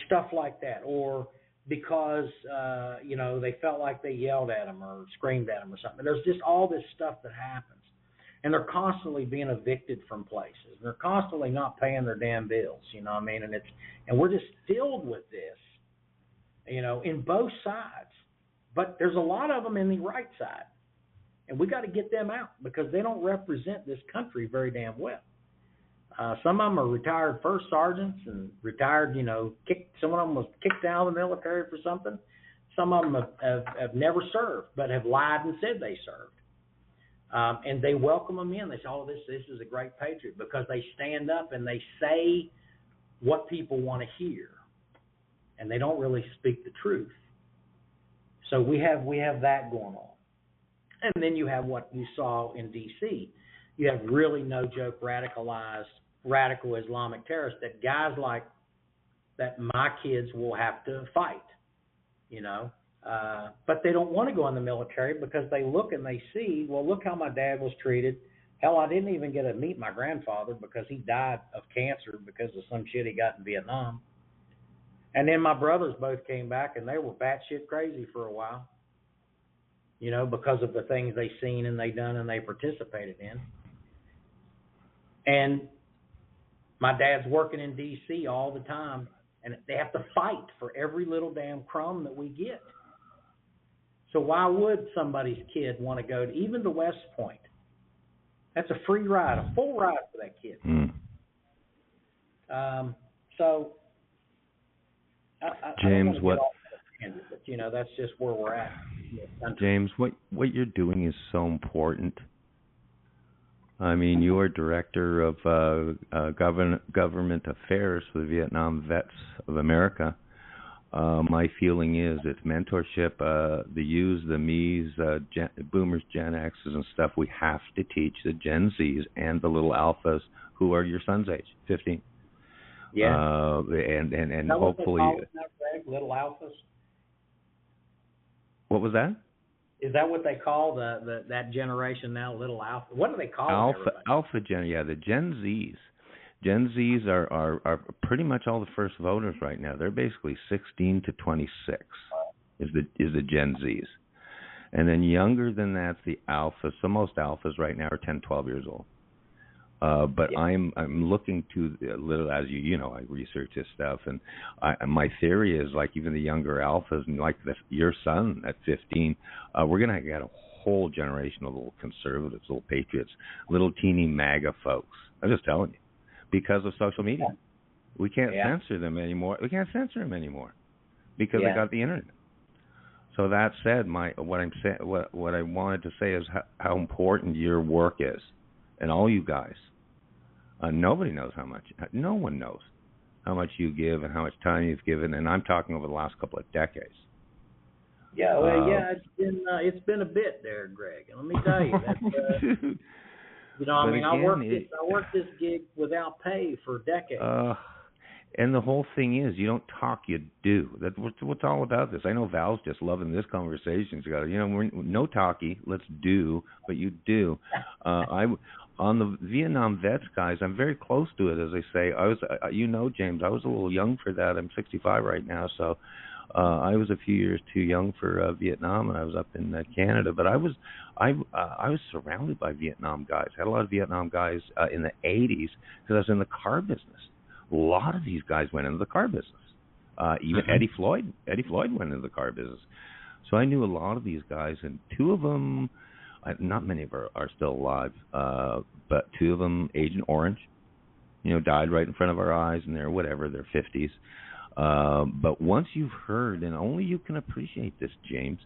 stuff like that. Or because, they felt like they yelled at them or screamed at them or something. There's just all this stuff that happens. And they're constantly being evicted from places. They're constantly not paying their damn bills, And we're just filled with this, in both sides. But there's a lot of them in the right side. And we got to get them out because they don't represent this country very damn well. Some of them are retired first sergeants and retired, some of them was kicked out of the military for something. Some of them have never served, but have lied and said they served. And they welcome them in. They say, oh, this is a great patriot because they stand up and they say what people want to hear. And they don't really speak the truth. So we have that going on. And then you have what you saw in D.C. You have really no joke radicalized radical Islamic terrorists, that guys like that my kids will have to fight, you know. But they don't want to go in the military because they look and they see, well, look how my dad was treated. Hell, I didn't even get to meet my grandfather because he died of cancer because of some shit he got in Vietnam. And then my brothers both came back and they were batshit crazy for a while, you know, because of the things they seen and they done and they participated in. And my dad's working in D.C. all the time, and they have to fight for every little damn crumb that we get. So why would somebody's kid want to go to even to West Point? That's a free ride, a full ride for that kid. So, James, I what? Tangent, but you know, that's just where we're at. James, what you're doing is so important. I mean, you are director of government affairs for the Vietnam Vets of America. My feeling is it's mentorship, the U's, the me's, boomers, Gen X's and stuff. We have to teach the Gen Z's and the little alphas who are your son's age, 15. Yeah. And hopefully. Little alphas? What was that? Is that what they call that generation now, little alpha? What do they call Alpha Gen, yeah, the Gen Z's. Gen Z's are pretty much all the first voters right now. They're basically 16 to 26 is the Gen Z's. And then younger than that's the alphas. So most alphas right now are 10, 12 years old. But yeah. I'm looking to a little, as you know, I research this stuff, and my theory is like even the younger alphas, and like your son at 15, we're gonna get a whole generation of little conservatives, little patriots, little teeny MAGA folks. I'm just telling you, because of social media, we can't censor them anymore. We can't censor them anymore because they got the internet. So that said, what I wanted to say is how important your work is, and all you guys. Nobody knows how much. No one knows how much you give and how much time you've given, and I'm talking over the last couple of decades. Yeah, well, it's been a bit there, Greg. And let me tell you, that's, you know, I mean, I worked this gig without pay for decades. And the whole thing is, you don't talk, you do. That's what's all about this. I know Val's just loving this conversation. She's got, you know, we're no talky, let's do, but you do. On the Vietnam Vets guys, I'm very close to it, as I say. I was, you know, James, I was a little young for that. I'm 65 right now, so I was a few years too young for Vietnam, and I was up in Canada. But I was surrounded by Vietnam guys. I had a lot of Vietnam guys in the 80s because I was in the car business. A lot of these guys went into the car business. Even Eddie Floyd went into the car business. So I knew a lot of these guys, and two of them, not many of them are still alive, but two of them, Agent Orange, you know, died right in front of our eyes, and they're whatever, they're 50s. But once you've heard, and only you can appreciate this, James,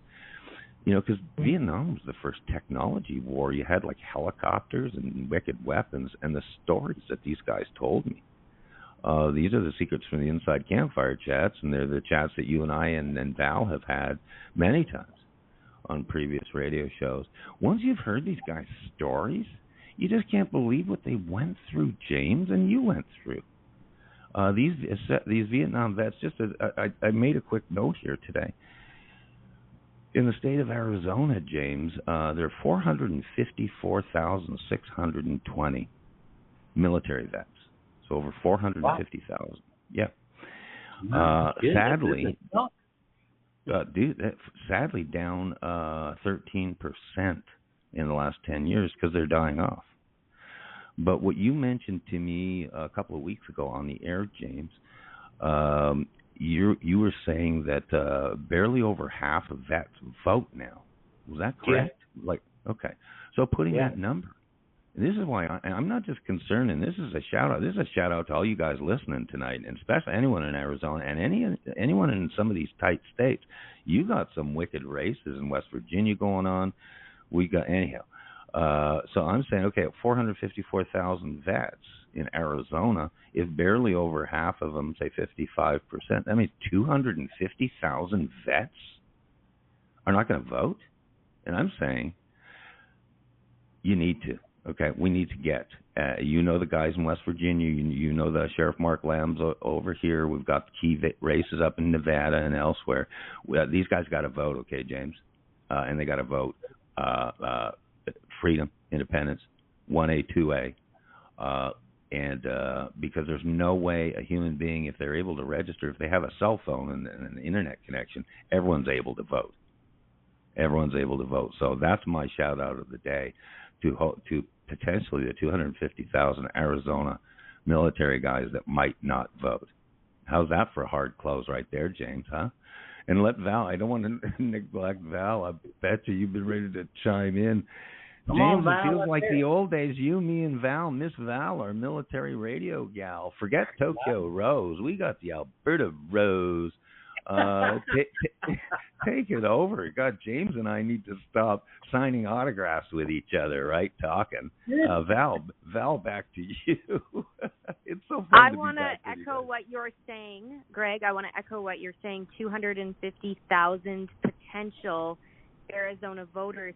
you know, because Vietnam was the first technology war. You had like helicopters and wicked weapons, and the stories that these guys told me. These are the secrets from the inside campfire chats, and they're the chats that you and I and Val have had many times on previous radio shows. Once you've heard these guys' stories, you just can't believe what they went through, James, and you went through. These Vietnam vets, I made a quick note here today. In the state of Arizona, James, there are 454,620 military vets. So over 450,000. Wow. Yeah. Sadly, down 13% in the last 10 years because they're dying off. But what you mentioned to me a couple of weeks ago on the air, James, you were saying that barely over half of vets vote now. Was that correct? Yeah. Like, okay. So putting that number. This is why I'm not just concerned, and this is a shout out. This is a shout out to all you guys listening tonight, and especially anyone in Arizona and anyone in some of these tight states. You got some wicked races in West Virginia going on. We got anyhow. So I'm saying, okay, 454,000 vets in Arizona. If barely over half of them, say 55%, that means 250,000 vets are not going to vote. And I'm saying you need to. Okay, we need to get, the guys in West Virginia, you know the Sheriff Mark Lamb's over here. We've got the key races up in Nevada and elsewhere. These guys got to vote, okay, James? And they got to vote freedom, independence, 1A, 2A. And because there's no way a human being, if they're able to register, if they have a cell phone and an internet connection, everyone's able to vote. Everyone's able to vote. So that's my shout out of the day to potentially the 250,000 Arizona military guys that might not vote. How's that for a hard close right there, James, huh? And let Val, I don't want to neglect Val. I bet you've been ready to chime in. Come James, on, Val, it feels let's like hear the it. old days. You, me, and Val. Miss Val, our military radio gal. Forget Tokyo Rose. We got the Alberta Rose. Take it over. God, James and I need to stop signing autographs with each other, right? Talking. Val, back to you. It's so fun to be back with you. I want to echo what you're saying, Greg. I want to echo what you're saying. 250,000 potential Arizona voters.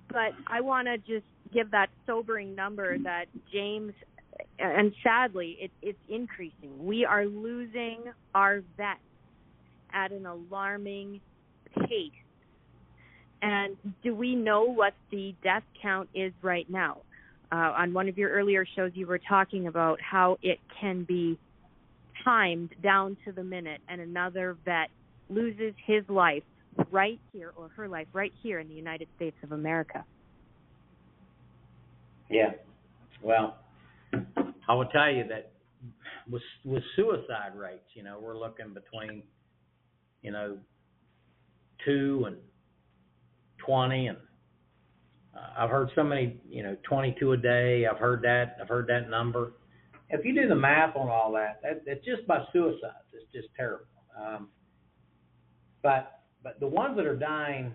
But I want to just give that sobering number that James, and sadly, it's increasing. We are losing our vets at an alarming pace. And do we know what the death count is right now? On one of your earlier shows, you were talking about how it can be timed down to the minute, and another vet loses his life right here, or her life right here in the United States of America. Yeah. Well, I will tell you that with suicide rates, we're looking between, 2 and 20, and I've heard so many, 22 a day. I've heard that number. If you do the math on all that, it's just by suicides. It's just terrible. But the ones that are dying,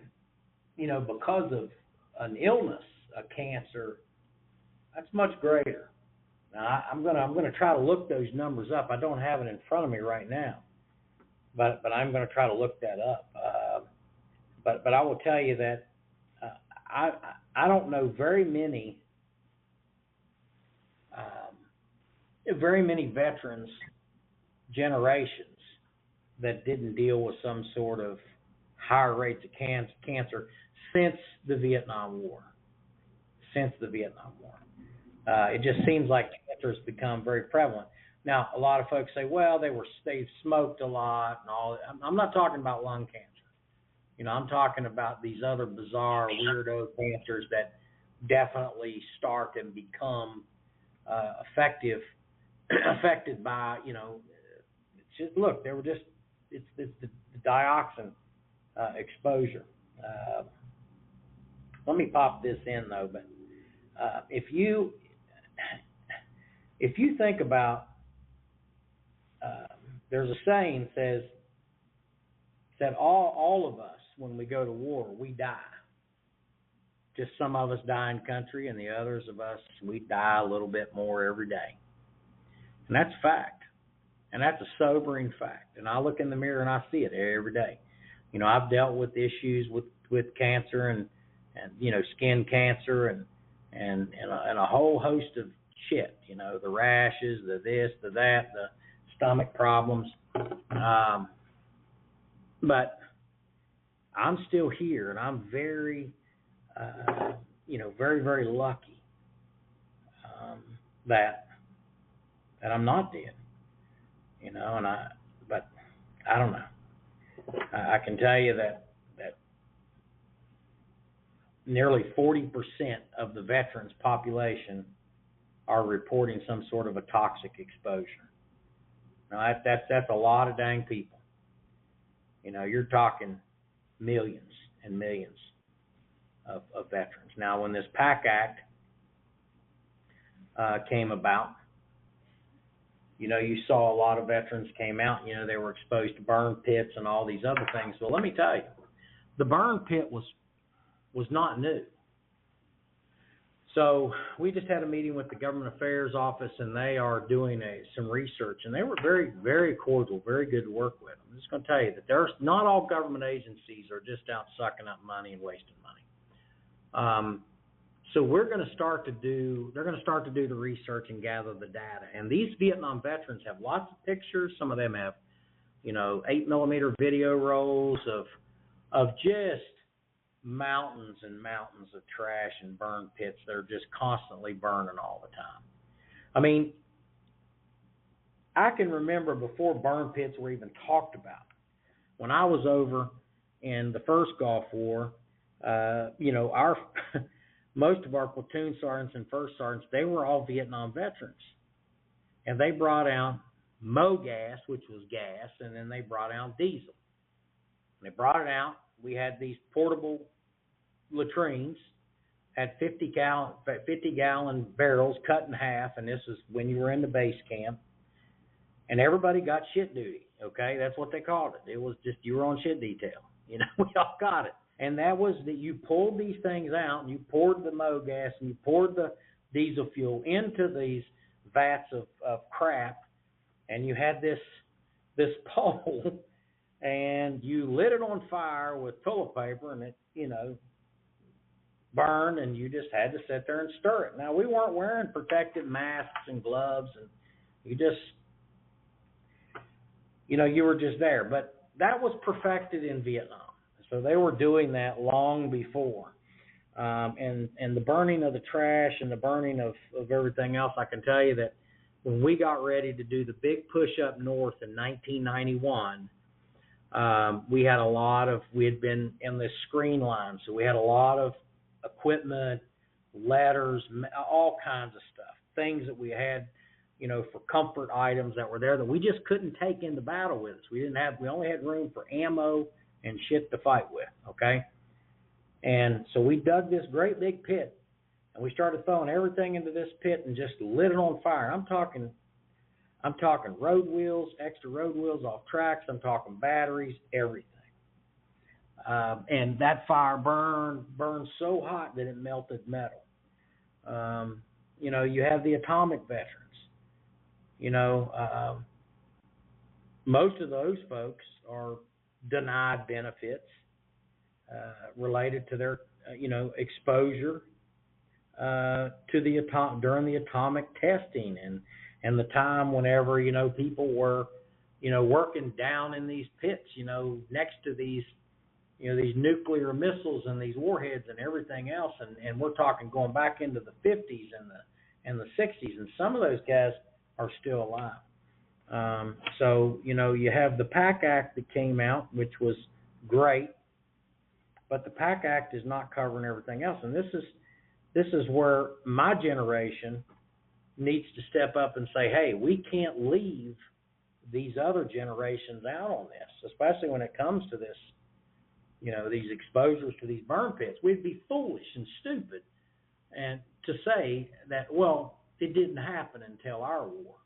because of an illness, a cancer, that's much greater. Now, I'm gonna try to look those numbers up. I don't have it in front of me right now, but I'm gonna try to look that up. But I will tell you that I don't know very many veterans generations that didn't deal with some sort of higher rates of cancer since the Vietnam War. It just seems like cancer has become very prevalent. Now, a lot of folks say, well, they've smoked a lot and all. I'm not talking about lung cancer. I'm talking about these other bizarre, weirdo cancers that definitely start and become affected by, it's just, look, it's the dioxin exposure. Let me pop this in though, but if you think about, there's a saying says that all of us, when we go to war, we die. Just some of us die in country, and the others of us, we die a little bit more every day. And that's a fact. And that's a sobering fact. And I look in the mirror and I see it every day. I've dealt with issues with cancer and skin cancer and a whole host of shit, the rashes, the this, the that, the stomach problems. But I'm still here, and I'm very, very, very lucky that I'm not dead, but I don't know. I can tell you that nearly 40% of the veterans population are reporting some sort of a toxic exposure. Now that's a lot of dang people. You're talking millions and millions of veterans. Now, when this PAC Act came about, you saw a lot of veterans came out, they were exposed to burn pits and all these other things. Well, let me tell you, the burn pit was not new. So we just had a meeting with the Government Affairs Office, and they are doing some research, and they were very, very cordial, very good to work with. I'm just going to tell you that not all government agencies are just out sucking up money and wasting money. So they're going to start to do the research and gather the data. And these Vietnam veterans have lots of pictures. Some of them have, 8mm video rolls of just mountains and mountains of trash and burn pits that are just constantly burning all the time. I mean, I can remember before burn pits were even talked about. When I was over in the first Gulf War, our most of our platoon sergeants and first sergeants, they were all Vietnam veterans. And they brought out MoGas, which was gas, and then they brought out diesel. When they brought it out, we had these portable latrines, had 50-gallon barrels cut in half, and this is when you were in the base camp. And everybody got shit duty, okay? That's what they called it. It was just you were on shit detail. We all got it. And that was that you pulled these things out, and you poured the MoGas, and you poured the diesel fuel into these vats of crap, and you had this pole, and you lit it on fire with toilet paper, and it, burned, and you just had to sit there and stir it. Now, we weren't wearing protective masks and gloves, and you just, you were just there. But that was perfected in Vietnam. So they were doing that long before. And the burning of the trash and the burning of everything else, I can tell you that when we got ready to do the big push up north in 1991, we had been in this screen line. So we had a lot of equipment, letters, all kinds of stuff, things that we had, for comfort items that were there that we just couldn't take into battle with us. We only had room for ammo and shit to fight with, okay? And so we dug this great big pit, and we started throwing everything into this pit and just lit it on fire. I'm talking road wheels, extra road wheels off tracks. I'm talking batteries, everything. And that fire burned so hot that it melted metal. You have the atomic veterans. Most of those folks are denied benefits related to their, exposure during the atomic testing and the time whenever, people were, working down in these pits, next to these, these nuclear missiles and these warheads and everything else. And we're talking going back into the 50s and the 60s. And some of those guys are still alive. So, you have the PAC Act that came out, which was great, but the PAC Act is not covering everything else. And this is where my generation needs to step up and say, hey, we can't leave these other generations out on this, especially when it comes to this, these exposures to these burn pits. We'd be foolish and stupid and to say that, well, it didn't happen until our war.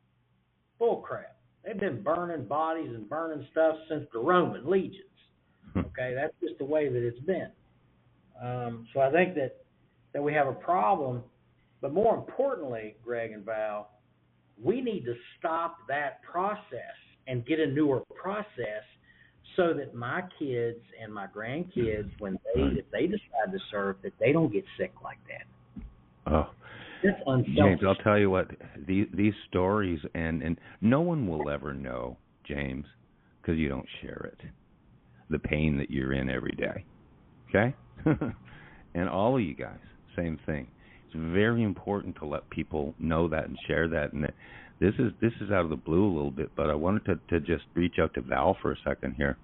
Bull crap. They've been burning bodies and burning stuff since the Roman legions. Okay, that's just the way that it's been. So I think that we have a problem, but more importantly, Greg and Val, we need to stop that process and get a newer process so that my kids and my grandkids, if they decide to serve, that they don't get sick like that. Oh, that's unselfish. James, I'll tell you what, these stories, and no one will ever know, James, because you don't share it, the pain that you're in every day, okay? And all of you guys, same thing. It's very important to let people know that and share that. And this is out of the blue a little bit, but I wanted to just reach out to Val for a second here.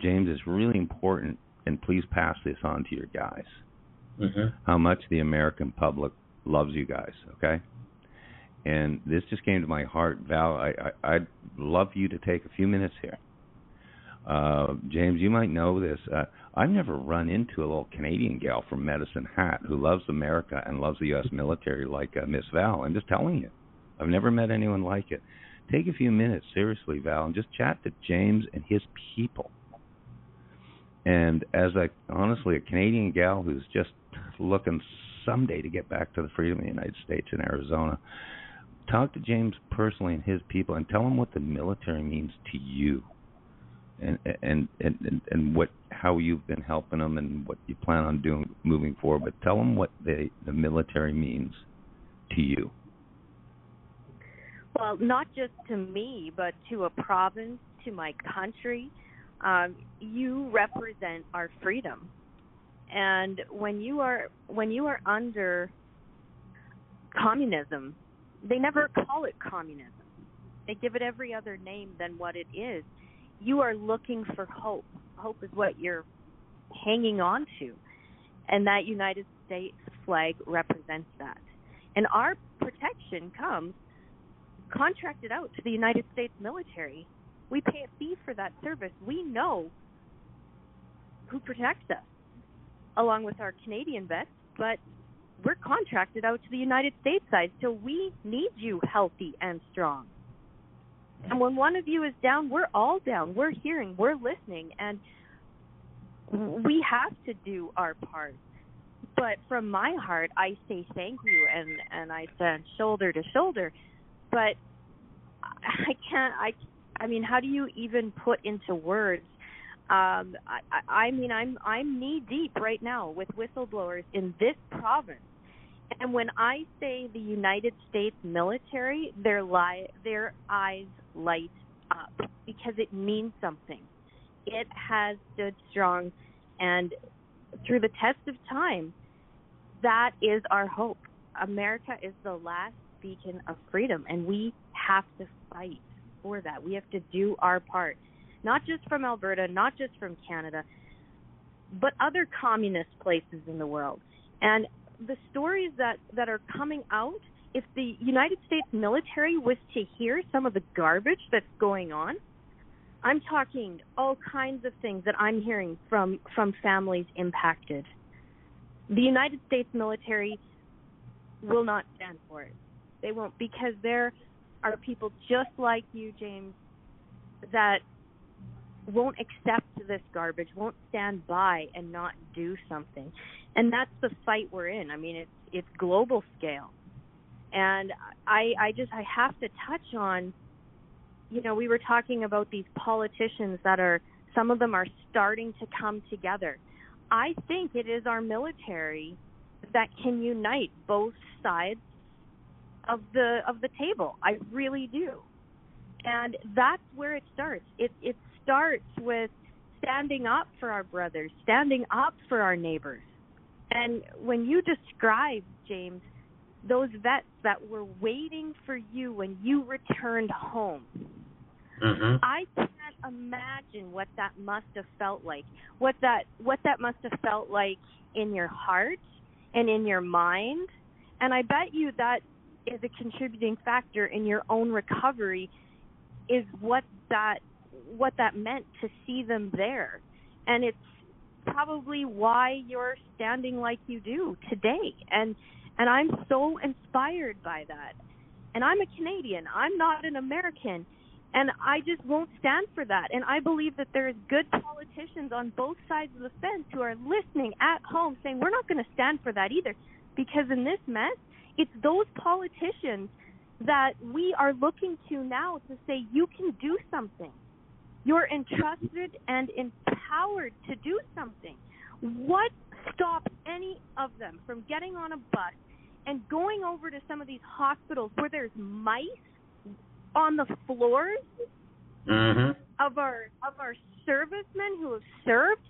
James, it's really important, and please pass this on to your guys, how much the American public loves you guys, okay? And this just came to my heart. Val, I'd love you to take a few minutes here. James, you might know this. I've never run into a little Canadian gal from Medicine Hat who loves America and loves the U.S. military like Miss Val. I'm just telling you. I've never met anyone like it. Take a few minutes, seriously, Val, and just chat to James and his people. And as honestly, a Canadian gal who's just looking someday to get back to the freedom of the United States in Arizona, talk to James personally and his people and tell him what the military means to you. and how you've been helping them and what you plan on doing moving forward. But tell them what the military means to you. Well, not just to me, but to a province, to my country. You represent our freedom, and when you are under communism, they never call it communism. They give it every other name than what it is. You are looking for hope. Hope is what you're hanging on to, and that United States flag represents that. And our protection comes contracted out to the United States military. We pay a fee for that service. We know who protects us, along with our Canadian vets, but we're contracted out to the United States side, so we need you healthy and strong. And when one of you is down, we're all down. We're hearing, we're listening, and we have to do our part. But from my heart, I say thank you, and I stand shoulder to shoulder. But I mean, how do you even put into words? I'm knee deep right now with whistleblowers in this province. And when I say the United States military, their eyes light up because it means something. It has stood strong, and through the test of time, that is our hope. America is the last beacon of freedom, and we have to fight for that. We have to do our part, not just from Alberta, not just from Canada, but other communist places in the world. And the stories that are coming out, if the United States military was to hear some of the garbage that's going on, I'm talking all kinds of things that I'm hearing from families impacted. The United States military will not stand for it. They won't, because there are people just like you, James, that won't accept this garbage, won't stand by and not do something. And that's the fight we're in. I mean, it's global scale. And I have to touch on, we were talking about these politicians some of them are starting to come together. I think it is our military that can unite both sides of the table. I really do. And that's where it starts. It starts with standing up for our brothers, standing up for our neighbors. And when you describe, James, those vets that were waiting for you when you returned home, I can't imagine what that must have felt like, what that must have felt like in your heart and in your mind. And I bet you that is a contributing factor in your own recovery, is what that meant to see them there. And it's probably why you're standing like you do today. And I'm so inspired by that. And I'm a Canadian. I'm not an American. And I just won't stand for that. And I believe that there's good politicians on both sides of the fence who are listening at home saying, we're not going to stand for that either. Because in this mess, it's those politicians that we are looking to now to say, you can do something. You're entrusted and empowered to do something. What stops any of them from getting on a bus and going over to some of these hospitals where there's mice on the floors of our servicemen who have served?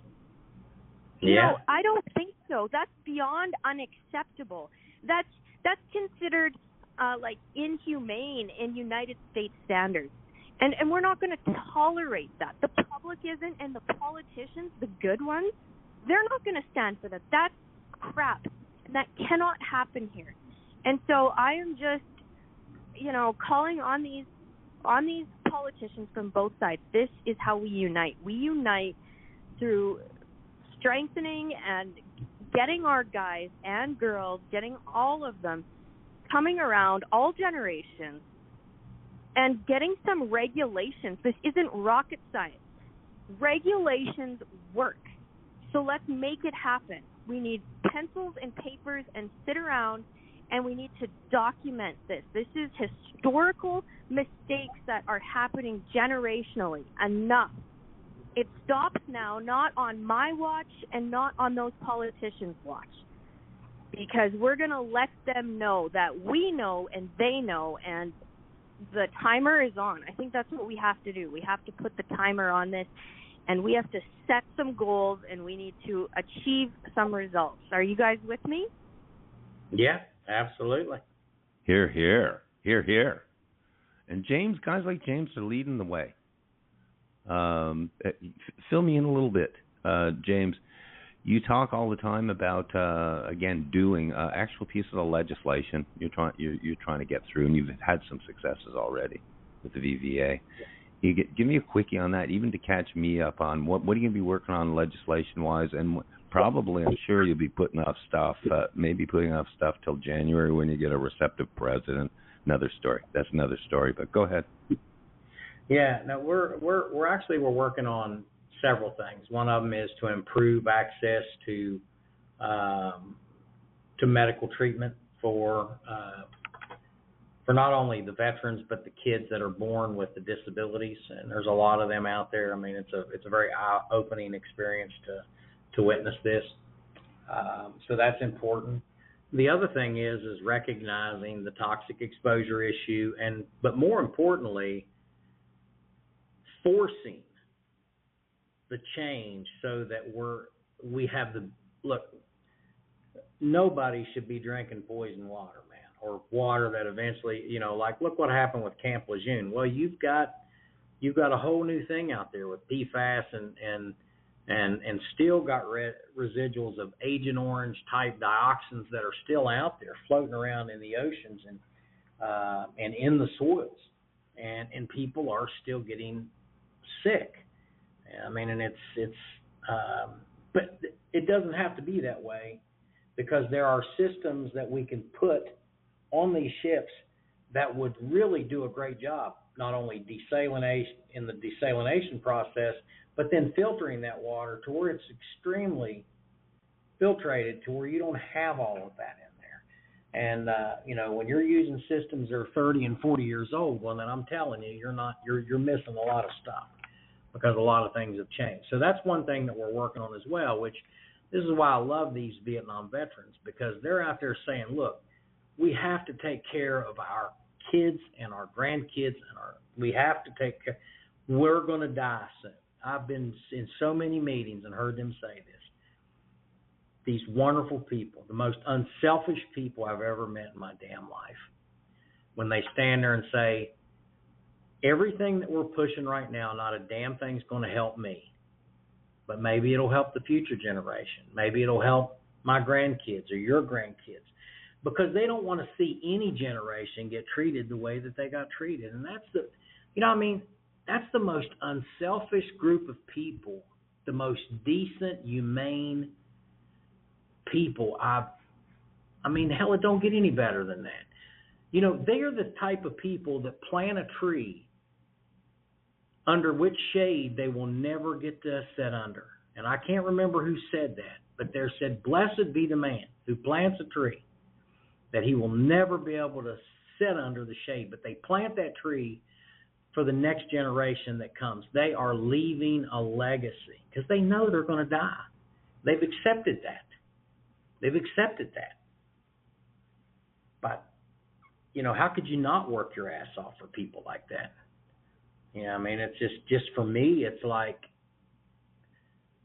No, I don't think so. That's beyond unacceptable. That's considered like inhumane in United States standards. And we're not going to tolerate that. The public isn't, and the politicians, the good ones, they're not going to stand for that. That's crap. And that cannot happen here. And so I am just, calling on these politicians from both sides. This is how we unite. We unite through strengthening and getting our guys and girls, getting all of them coming around, all generations, and getting some regulations. This isn't rocket science. Regulations work. So let's make it happen. We need pencils and papers and sit around, and we need to document this. This is historical mistakes that are happening generationally. Enough. it stops now, not on my watch and not on those politicians' watch, because we're going to let them know that we know and they know, and the timer is on. I think that's what we have to do. We have to put the timer on this, and we have to set some goals, and we need to achieve some results. Are you guys with me? Yeah, absolutely. Here, here. Here, here. And James, guys like James are leading the way. Fill me in a little bit, James. You talk all the time about again doing actual pieces of legislation you're trying to get through, and you've had some successes already with the VVA. Give me a quickie on that, even to catch me up on what are you going to be working on legislation wise, and probably I'm sure you'll be putting off stuff, maybe putting off stuff till January when you get a receptive president. Another story. That's another story. But go ahead. Yeah, no, we're working on several things. One of them is to improve access to medical treatment for not only the veterans but the kids that are born with the disabilities, and there's a lot of them out there. I mean, it's a very eye-opening experience to witness this. So that's important. The other thing is recognizing the toxic exposure issue, but more importantly, forcing the change so that we have look, nobody should be drinking poison water, man, or water that eventually, like look what happened with Camp Lejeune. Well, you've got a whole new thing out there with PFAS and still got residuals of Agent Orange type dioxins that are still out there floating around in the oceans and in the soils, and people are still getting sick. I mean, and but it doesn't have to be that way, because there are systems that we can put on these ships that would really do a great job, not only desalination in the desalination process, but then filtering that water to where it's extremely filtrated to where you don't have all of that in there. And, when you're using systems that are 30 and 40 years old, well, then I'm telling you, you're missing a lot of stuff, because a lot of things have changed. So that's one thing that we're working on as well, which this is why I love these Vietnam veterans, because they're out there saying, look, we have to take care of our kids and our grandkids, we have to take care. We're going to die soon. I've been in so many meetings and heard them say this. These wonderful people, the most unselfish people I've ever met in my damn life, when they stand there and say, everything that we're pushing right now, not a damn thing's going to help me, but maybe it'll help the future generation. Maybe it'll help my grandkids or your grandkids, because they don't want to see any generation get treated the way that they got treated. And that's that's the most unselfish group of people, the most decent, humane people. Hell, it don't get any better than that. They are the type of people that plant a tree under which shade they will never get to sit under. And I can't remember who said that, but there said, blessed be the man who plants a tree that he will never be able to sit under the shade. But they plant that tree for the next generation that comes. They are leaving a legacy because they know they're going to die. They've accepted that. But, how could you not work your ass off for people like that? It's just for me, it's like,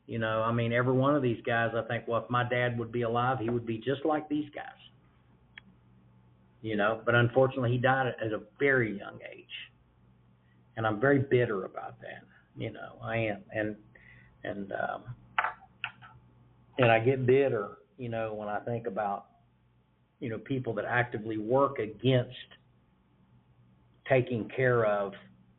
every one of these guys, I think, well, if my dad would be alive, he would be just like these guys. But unfortunately, he died at a very young age. And I'm very bitter about that. I am. And I get bitter, when I think about, people that actively work against taking care of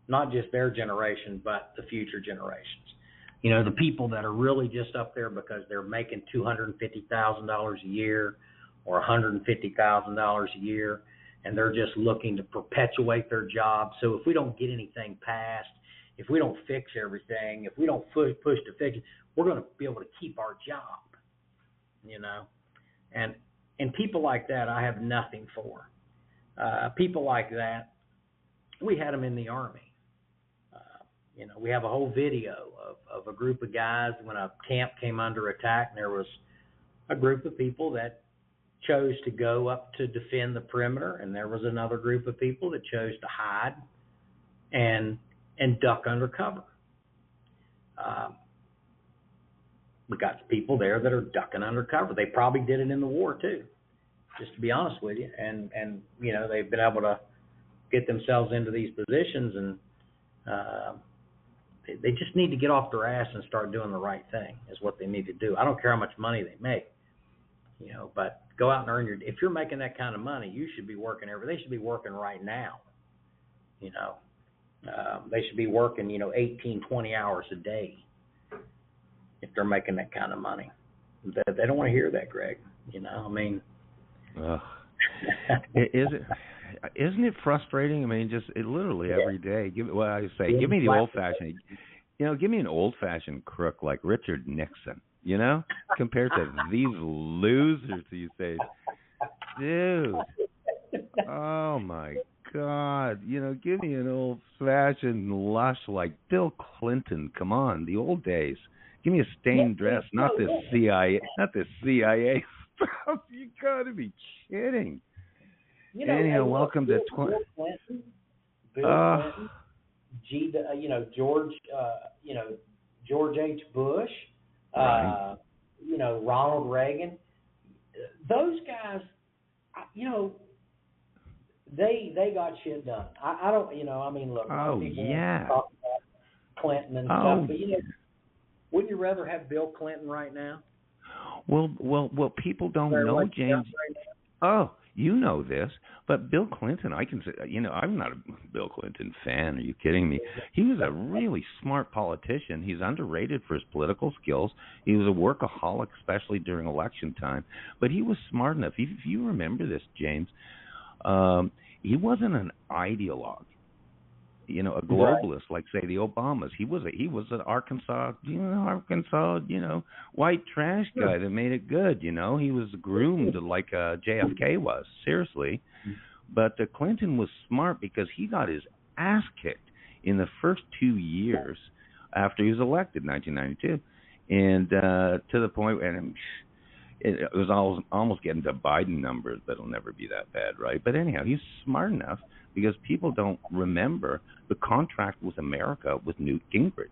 not just their generation, but the future generations. The people that are really just up there because they're making $250,000 a year or $150,000 a year, and they're just looking to perpetuate their job. So if we don't get anything passed, if we don't fix everything, if we don't push to fix it, we're going to be able to keep our job, And people like that, I have nothing for. People like that, we had them in the Army. You know, we have a whole video of a group of guys when a camp came under attack, and there was a group of people that chose to go up to defend the perimeter, and there was another group of people that chose to hide and duck under cover. We got people there that are ducking under cover. They probably did it in the war too, just to be honest with you. And you know, they've been able to get themselves into these positions, and they just need to get off their ass and start doing the right thing is what they need to do. I don't care how much money they make, you know, but go out and earn if you're making that kind of money, you should be working they should be working right now, you know. They should be working, you know, 18, 20 hours a day if they're making that kind of money. They don't want to hear that, Greg. You know, I mean. Isn't it frustrating? I mean, just literally every day. Give me the old-fashioned. You know, give me an old-fashioned crook like Richard Nixon. You know, compared to these losers these days, dude. Oh my God! You know, give me an old-fashioned lush like Bill Clinton. Come on, the old days. Give me a stained dress, not this CIA stuff. You gotta be kidding. You know, anyhow, welcome to Bill Clinton, Clinton, George H. Bush, right. You know, Ronald Reagan. Those guys, you know, they got shit done. I don't, you know, I mean, look. Oh yeah. Talk about Clinton and stuff, but you know, wouldn't you rather have Bill Clinton right now? Well, people don't know, James. Oh, you know this, but Bill Clinton, I can say, you know, I'm not a Bill Clinton fan. Are you kidding me? He was a really smart politician. He's underrated for his political skills. He was a workaholic, especially during election time. But he was smart enough. If you remember this, James, he wasn't an ideologue. You know, a globalist like, say, the Obamas. He was an Arkansas, white trash guy that made it good. You know, he was groomed like JFK was, seriously. But Clinton was smart because he got his ass kicked in the first 2 years after he was elected, 1992, and to the point, and it was almost getting to Biden numbers that'll never be that bad, right? But anyhow, he's smart enough because people don't remember the contract with America with Newt Gingrich.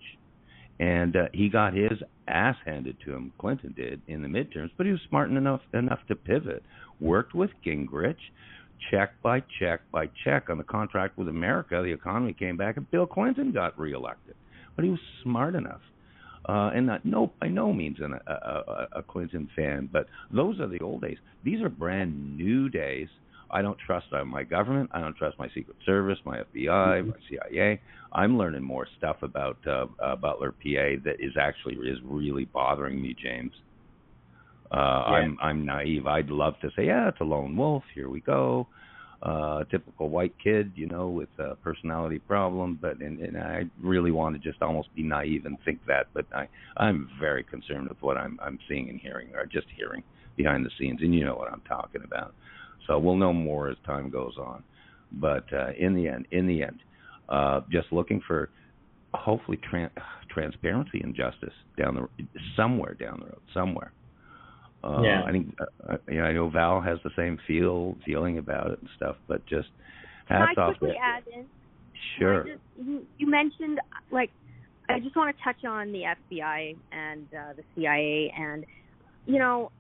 And he got his ass handed to him, Clinton did, in the midterms, but he was smart enough to pivot, worked with Gingrich, check by check by check on the contract with America. The economy came back, and Bill Clinton got reelected. But he was smart enough. And by no means a Clinton fan, but those are the old days. These are brand new days. I don't trust my government. I don't trust my Secret Service, my FBI, my CIA. I'm learning more stuff about Butler, PA, that is really bothering me, James. I'm naive. I'd love to say, yeah, it's a lone wolf. Here we go. Typical white kid, you know, with a personality problem. But and I really want to just almost be naive and think that. But I'm very concerned with what I'm seeing and hearing, or just hearing behind the scenes. And you know what I'm talking about. So we'll know more as time goes on. But in the end, just looking for hopefully transparency and justice somewhere down the road, somewhere. I think I know Val has the same feeling about it and stuff, but just hats off. Can I quickly add in? Sure. You mentioned, like, I just want to touch on the FBI and the CIA, and you know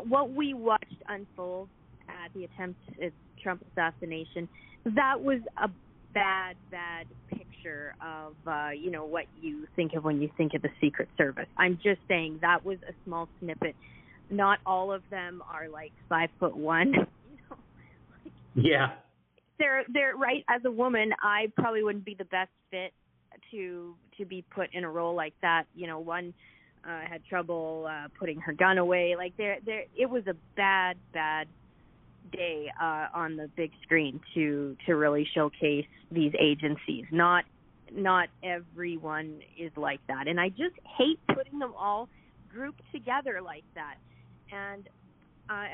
what we watched unfold at the attempt at Trump assassination. That was a bad picture of what you think of when you think of the Secret Service. I'm just saying that was a small snippet. Not all of them are like 5'1". You know, yeah. They're right. As a woman, I probably wouldn't be the best fit to be put in a role like that. You know, one had trouble putting her gun away. Like it was a bad day on the big screen to really showcase these agencies. Not everyone is like that, and I just hate putting them all grouped together like that. And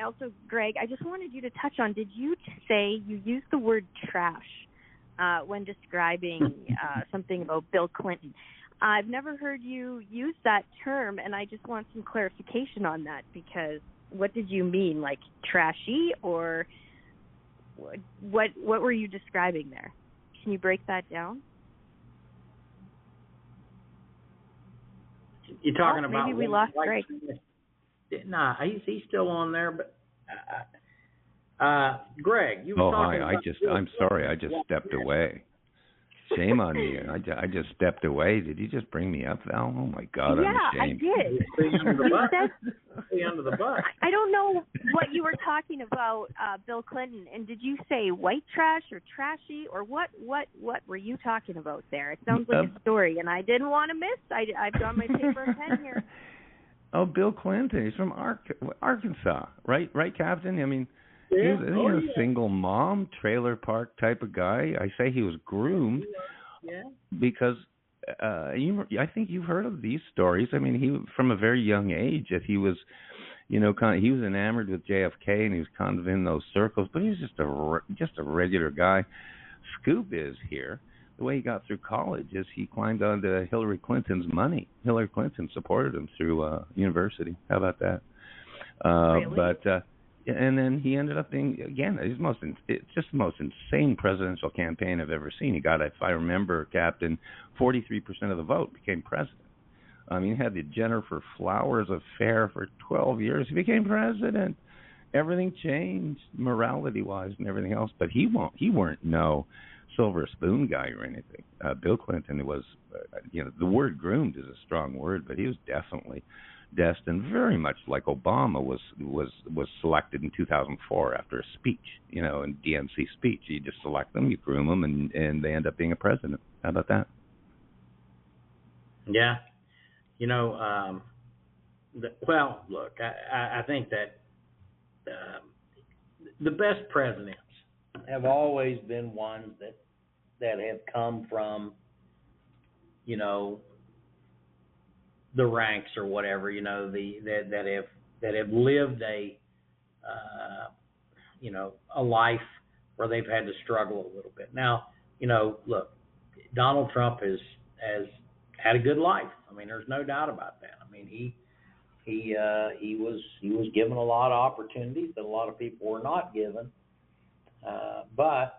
also, Greg, I just wanted you to touch on, did you say you used the word trash when describing something about Bill Clinton. I've never heard you use that term, and I just want some clarification on that, because what did you mean? Like trashy, or what were you describing there? Can you break that down? You're talking about maybe we lost Greg. Nah, he's still on there, but Greg, you were talking about... I'm sorry, I just stepped away. Shame on me. I just stepped away. Did you just bring me up, Val? Oh my God, yeah, I'm ashamed. I did. Stay under the bus. I don't know what you were talking about, Bill Clinton. And did you say white trash or trashy, or what were you talking about there? It sounds like a story, and I didn't want to miss. I've got my paper and pen here. Oh, Bill Clinton. He's from Arkansas, right, Captain? I mean, yeah. he was a single mom, trailer park type of guy. I say he was groomed because I think you've heard of these stories. I mean, he from a very young age, if he was, he was enamored with JFK, and he was kind of in those circles. But he was just a regular guy. Scoop is here. The way he got through college is he climbed onto Hillary Clinton's money. Hillary Clinton supported him through university. How about that? Really? But and then he ended up being, again, it's just the most insane presidential campaign I've ever seen. He got, if I remember, Captain, 43% of the vote, became president. I mean, he had the Jennifer Flowers affair for 12 years. He became president. Everything changed morality-wise and everything else, but he weren't no silver spoon guy or anything. Bill Clinton was, the word groomed is a strong word, but he was definitely destined, very much like Obama was selected in 2004 after a speech, in DNC speech. You just select them, you groom them, and they end up being a president. How about that? Yeah. Well, look, I think that the best presidents have always been ones that have come from, the ranks or whatever, that have lived a life where they've had to struggle a little bit. Now, look, Donald Trump has had a good life. I mean, there's no doubt about that. I mean, he was given a lot of opportunities that a lot of people were not given, but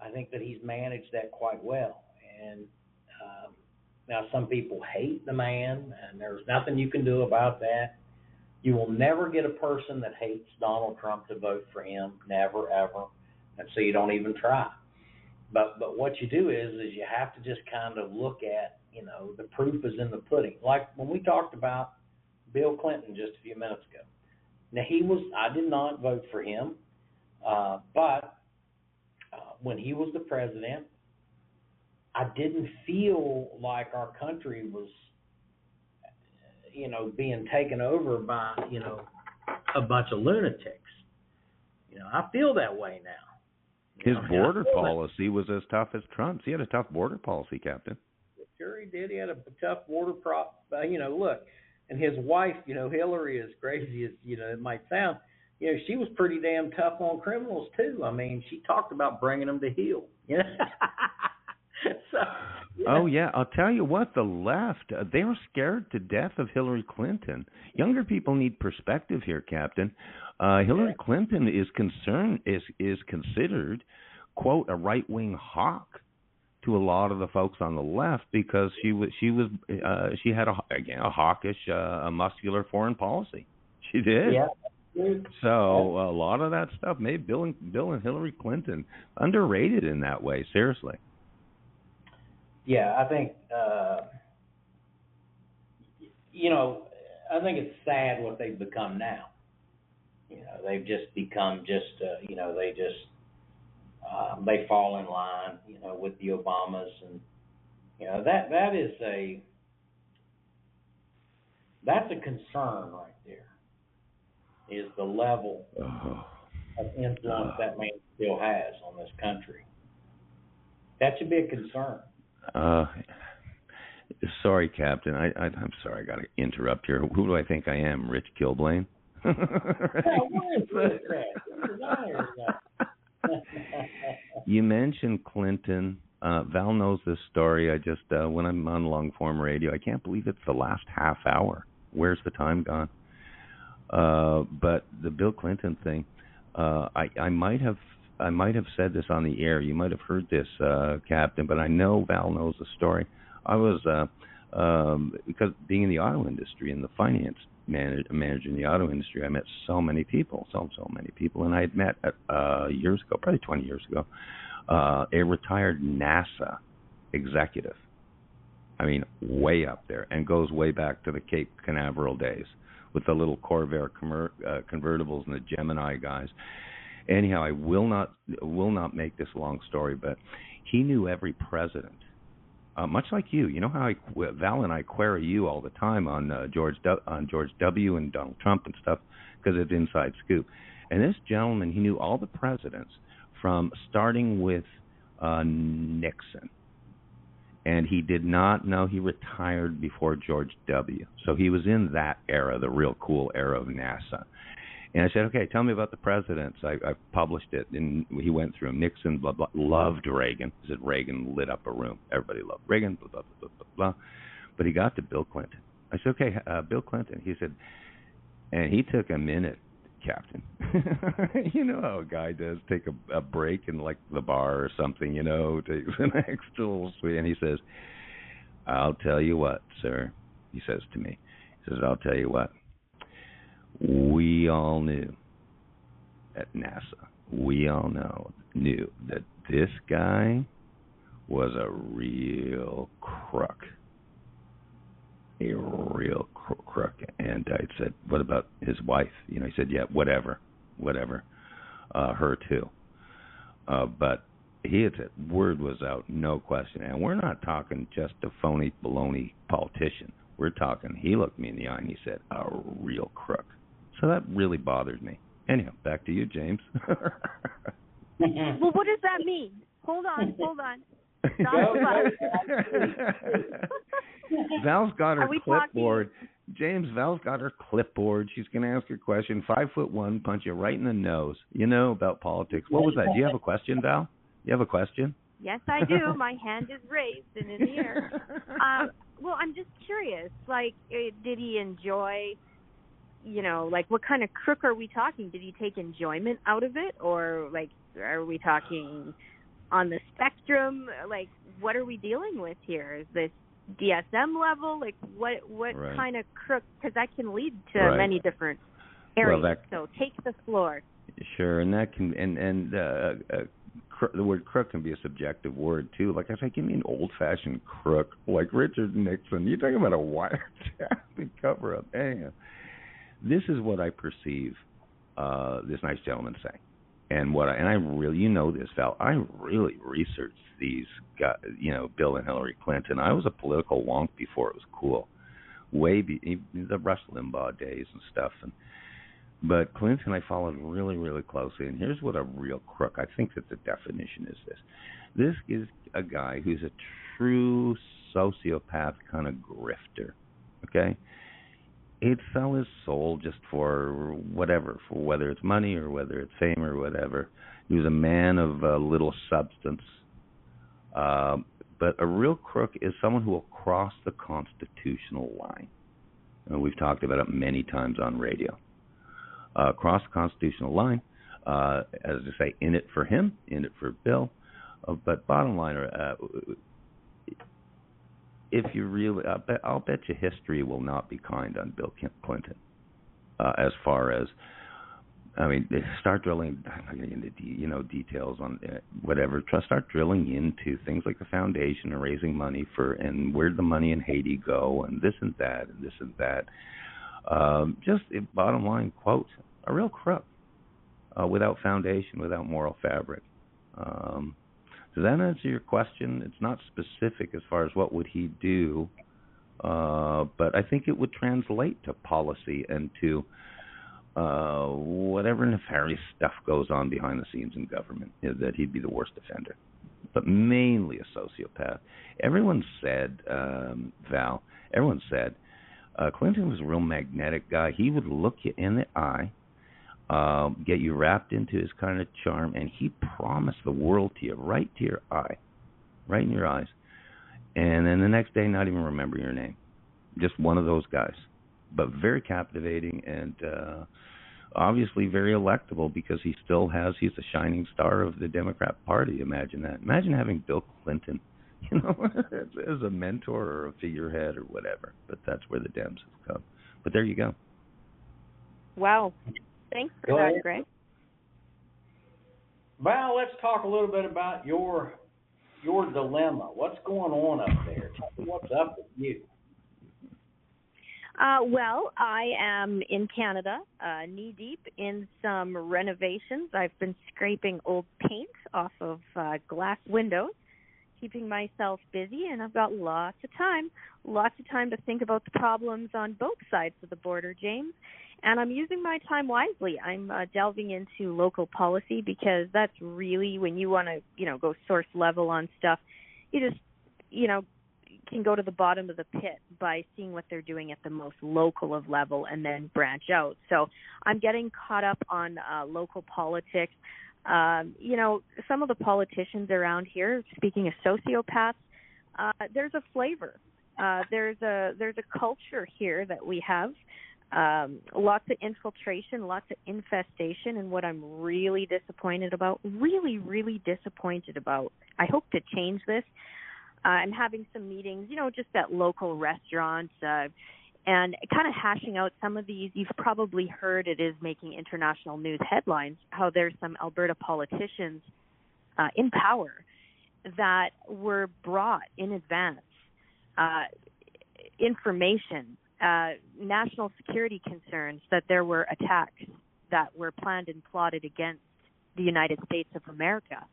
I think that he's managed that quite well. And now some people hate the man, and there's nothing you can do about that. You will never get a person that hates Donald Trump to vote for him, never, ever, and so you don't even try. But what you do is you have to just kind of look at, the proof is in the pudding. Like when we talked about Bill Clinton just a few minutes ago. Now I did not vote for him, but when he was the president, I didn't feel like our country was, being taken over by, a bunch of lunatics. I feel that way now. His border policy was as tough as Trump's. He had a tough border policy, Captain. Sure he did. He had a tough border look, and his wife, Hillary, as crazy as, it might sound, she was pretty damn tough on criminals too. I mean, she talked about bringing them to heel. So, Oh, yeah. I'll tell you what, the left, they were scared to death of Hillary Clinton. Younger people need perspective here, Captain. Hillary Clinton is considered, quote, a right-wing hawk to a lot of the folks on the left because she had a hawkish, a muscular foreign policy. She did. Yeah. So a lot of that stuff made Bill and Hillary Clinton underrated in that way. Seriously. Yeah, I think I think it's sad what they've become now. They've just become they fall in line, with the Obamas, and that's a concern right there. Is the level of influence that man still has on this country. That should be a concern. Sorry, Captain. I'm sorry. I got to interrupt here. Who do I think I am? Rich Kilblane? You mentioned Clinton. Val knows this story. I just, when I'm on long form radio, I can't believe it's the last half hour. Where's the time gone? But the Bill Clinton thing, I might have said this on the air. You might have heard this, Captain, but I know Val knows the story. I was, because being in the auto industry and the finance manager in the auto industry, I met so many people, so many people. And I had met years ago, probably 20 years ago, a retired NASA executive. I mean, way up there, and goes way back to the Cape Canaveral days with the little Corvair convertibles and the Gemini guys. Anyhow, I will not make this a long story, but he knew every president, much like you. You know how Val and I query you all the time on George W. and Donald Trump and stuff because it's inside scoop. And this gentleman, he knew all the presidents from starting with Nixon. And he did not know he retired before George W. So he was in that era, the real cool era of NASA. And I said, okay, tell me about the presidents. I published it, and he went through them. Nixon, blah, blah, loved Reagan. He said Reagan lit up a room. Everybody loved Reagan, blah, blah, blah, blah, blah. But he got to Bill Clinton. I said, okay, Bill Clinton. He said, and he took a minute, Captain. You know how a guy does, take a break in like the bar or something, you know, takes an extra little sweet. And he says, I'll tell you what, sir, he says to me. He says, I'll tell you what. We all knew at NASA, knew that this guy was a real crook. A real crook. And I said, what about his wife? You know, he said, yeah, whatever, her too. But he had said, word was out, no question. And we're not talking just a phony baloney politician. We're talking, he looked me in the eye and he said, a real crook. So that really bothered me. Anyhow, back to you, James. Well, what does that mean? Hold on. Val's got her clipboard. James, Val's got her clipboard. She's going to ask her question. 5'1", punch you right in the nose. You know about politics. What was that? Do you have a question, Val? You have a question? Yes, I do. My hand is raised and in the air. Well, I'm just curious. Like, did he enjoy, you know, like what kind of crook are we talking? Did he take enjoyment out of it? Or, like, are we talking on the spectrum? Like, what are we dealing with here? Is this DSM level? Like, what right. kind of crook? Because that can lead to many different areas. Well, so take the floor. Sure, and that can, the word crook can be a subjective word, too. Like, I say, give me an old-fashioned crook, like Richard Nixon. You're talking about a wiretapping cover-up. Anyhow, this is what I perceive this nice gentleman saying. And I really, you know this, Val, I really researched these guys, you know, Bill and Hillary Clinton. I was a political wonk before it was cool. The Rush Limbaugh days and stuff. But Clinton I followed really, really closely. And here's what a real crook, I think that the definition is this. This is a guy who's a true sociopath kind of grifter, okay? He'd sell his soul just for whatever, for whether it's money or whether it's fame or whatever. He was a man of little substance. But a real crook is someone who will cross the constitutional line. And we've talked about it many times on radio. Cross the constitutional line, as I say, in it for him, in it for Bill. But bottom line, if you really, I'll bet you history will not be kind on Bill Clinton. As far as, I mean, start drilling, I'm not getting into details on whatever. Start drilling into things like the foundation and raising money for, and where'd the money in Haiti go, and this and that, and this and that. Just bottom line, quote, a real crook, without foundation, without moral fabric. Does that answer your question? It's not specific as far as what would he do, but I think it would translate to policy and to whatever nefarious stuff goes on behind the scenes in government, that he'd be the worst offender. But mainly a sociopath. Everyone said, Val, Clinton was a real magnetic guy. He would look you in the eye, get you wrapped into his kind of charm, and he promised the world to you, right to your eye, right in your eyes. And then the next day, not even remember your name. Just one of those guys. But very captivating and obviously very electable because he's the shining star of the Democrat Party. Imagine that. Imagine having Bill Clinton, as a mentor or a figurehead or whatever. But that's where the Dems have come. But there you go. Wow. Thanks for that, Greg. Val, let's talk a little bit about your dilemma. What's going on up there? Tell me what's up with you. Well, I am in Canada, knee-deep in some renovations. I've been scraping old paint off of glass windows, keeping myself busy, and I've got lots of time to think about the problems on both sides of the border, James. And I'm using my time wisely. I'm delving into local policy because that's really when you want to, go source level on stuff. You just, can go to the bottom of the pit by seeing what they're doing at the most local of level and then branch out. So I'm getting caught up on local politics. Some of the politicians around here, speaking of sociopaths, there's a flavor. There's a culture here that we have. Lots of infiltration, lots of infestation, and what I'm really disappointed about, really disappointed about. I hope to change this. I'm having some meetings, just at local restaurants, and kind of hashing out some of these. You've probably heard it is making international news headlines, how there's some Alberta politicians in power that were brought in advance information, national security concerns, that there were attacks that were planned and plotted against the United States of America.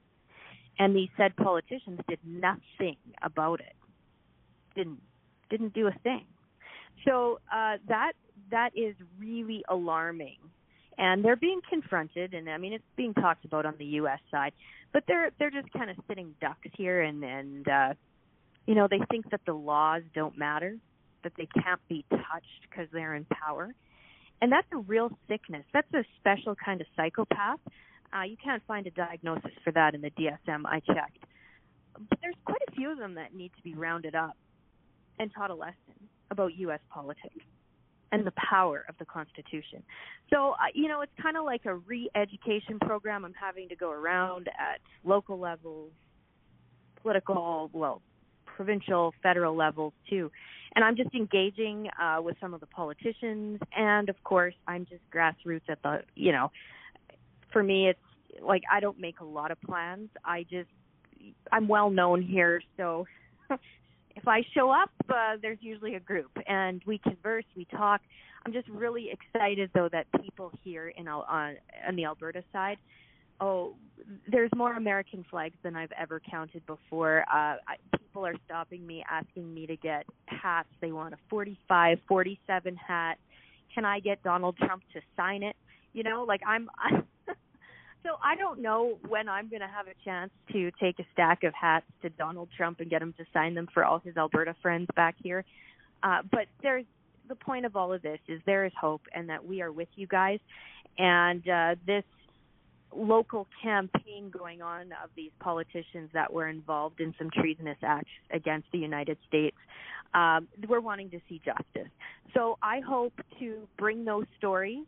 And these said politicians did nothing about it. Didn't do a thing. So that is really alarming. And they're being confronted, and it's being talked about on the U.S. side, but they're just kind of sitting ducks here, and they think that the laws don't matter, that they can't be touched because they're in power. And that's a real sickness. That's a special kind of psychopath. You can't find a diagnosis for that in the DSM. I checked. But there's quite a few of them that need to be rounded up and taught a lesson about U.S. politics and the power of the Constitution. So, it's kind of like a re-education program I'm having to go around at local levels, political, provincial, federal levels too. And I'm just engaging with some of the politicians. And, of course, I'm just grassroots at the, for me, it's like I don't make a lot of plans. I'm well known here, so if I show up, there's usually a group, and we converse, we talk. I'm just really excited, though, that people here on the Alberta side, there's more American flags than I've ever counted before. People are stopping me, asking me to get hats. They want a 45, 47 hat. Can I get Donald Trump to sign it? So I don't know when I'm going to have a chance to take a stack of hats to Donald Trump and get him to sign them for all his Alberta friends back here. But the point of all of this is there is hope, and that we are with you guys. And this local campaign going on of these politicians that were involved in some treasonous acts against the United States, we're wanting to see justice. So I hope to bring those stories,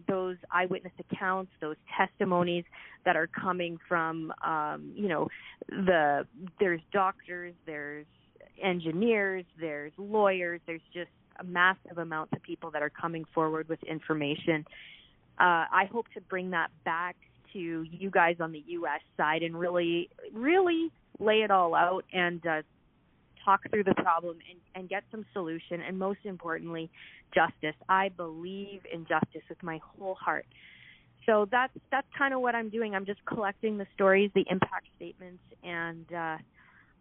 those eyewitness accounts, those testimonies that are coming from, there's doctors, there's engineers, there's lawyers, there's just a massive amount of people that are coming forward with information. I hope to bring that back to you guys on the U.S. side and really, really lay it all out and talk through the problem and get some solution, and most importantly, justice. I believe in justice with my whole heart. So that's kind of what I'm doing. I'm just collecting the stories, the impact statements, and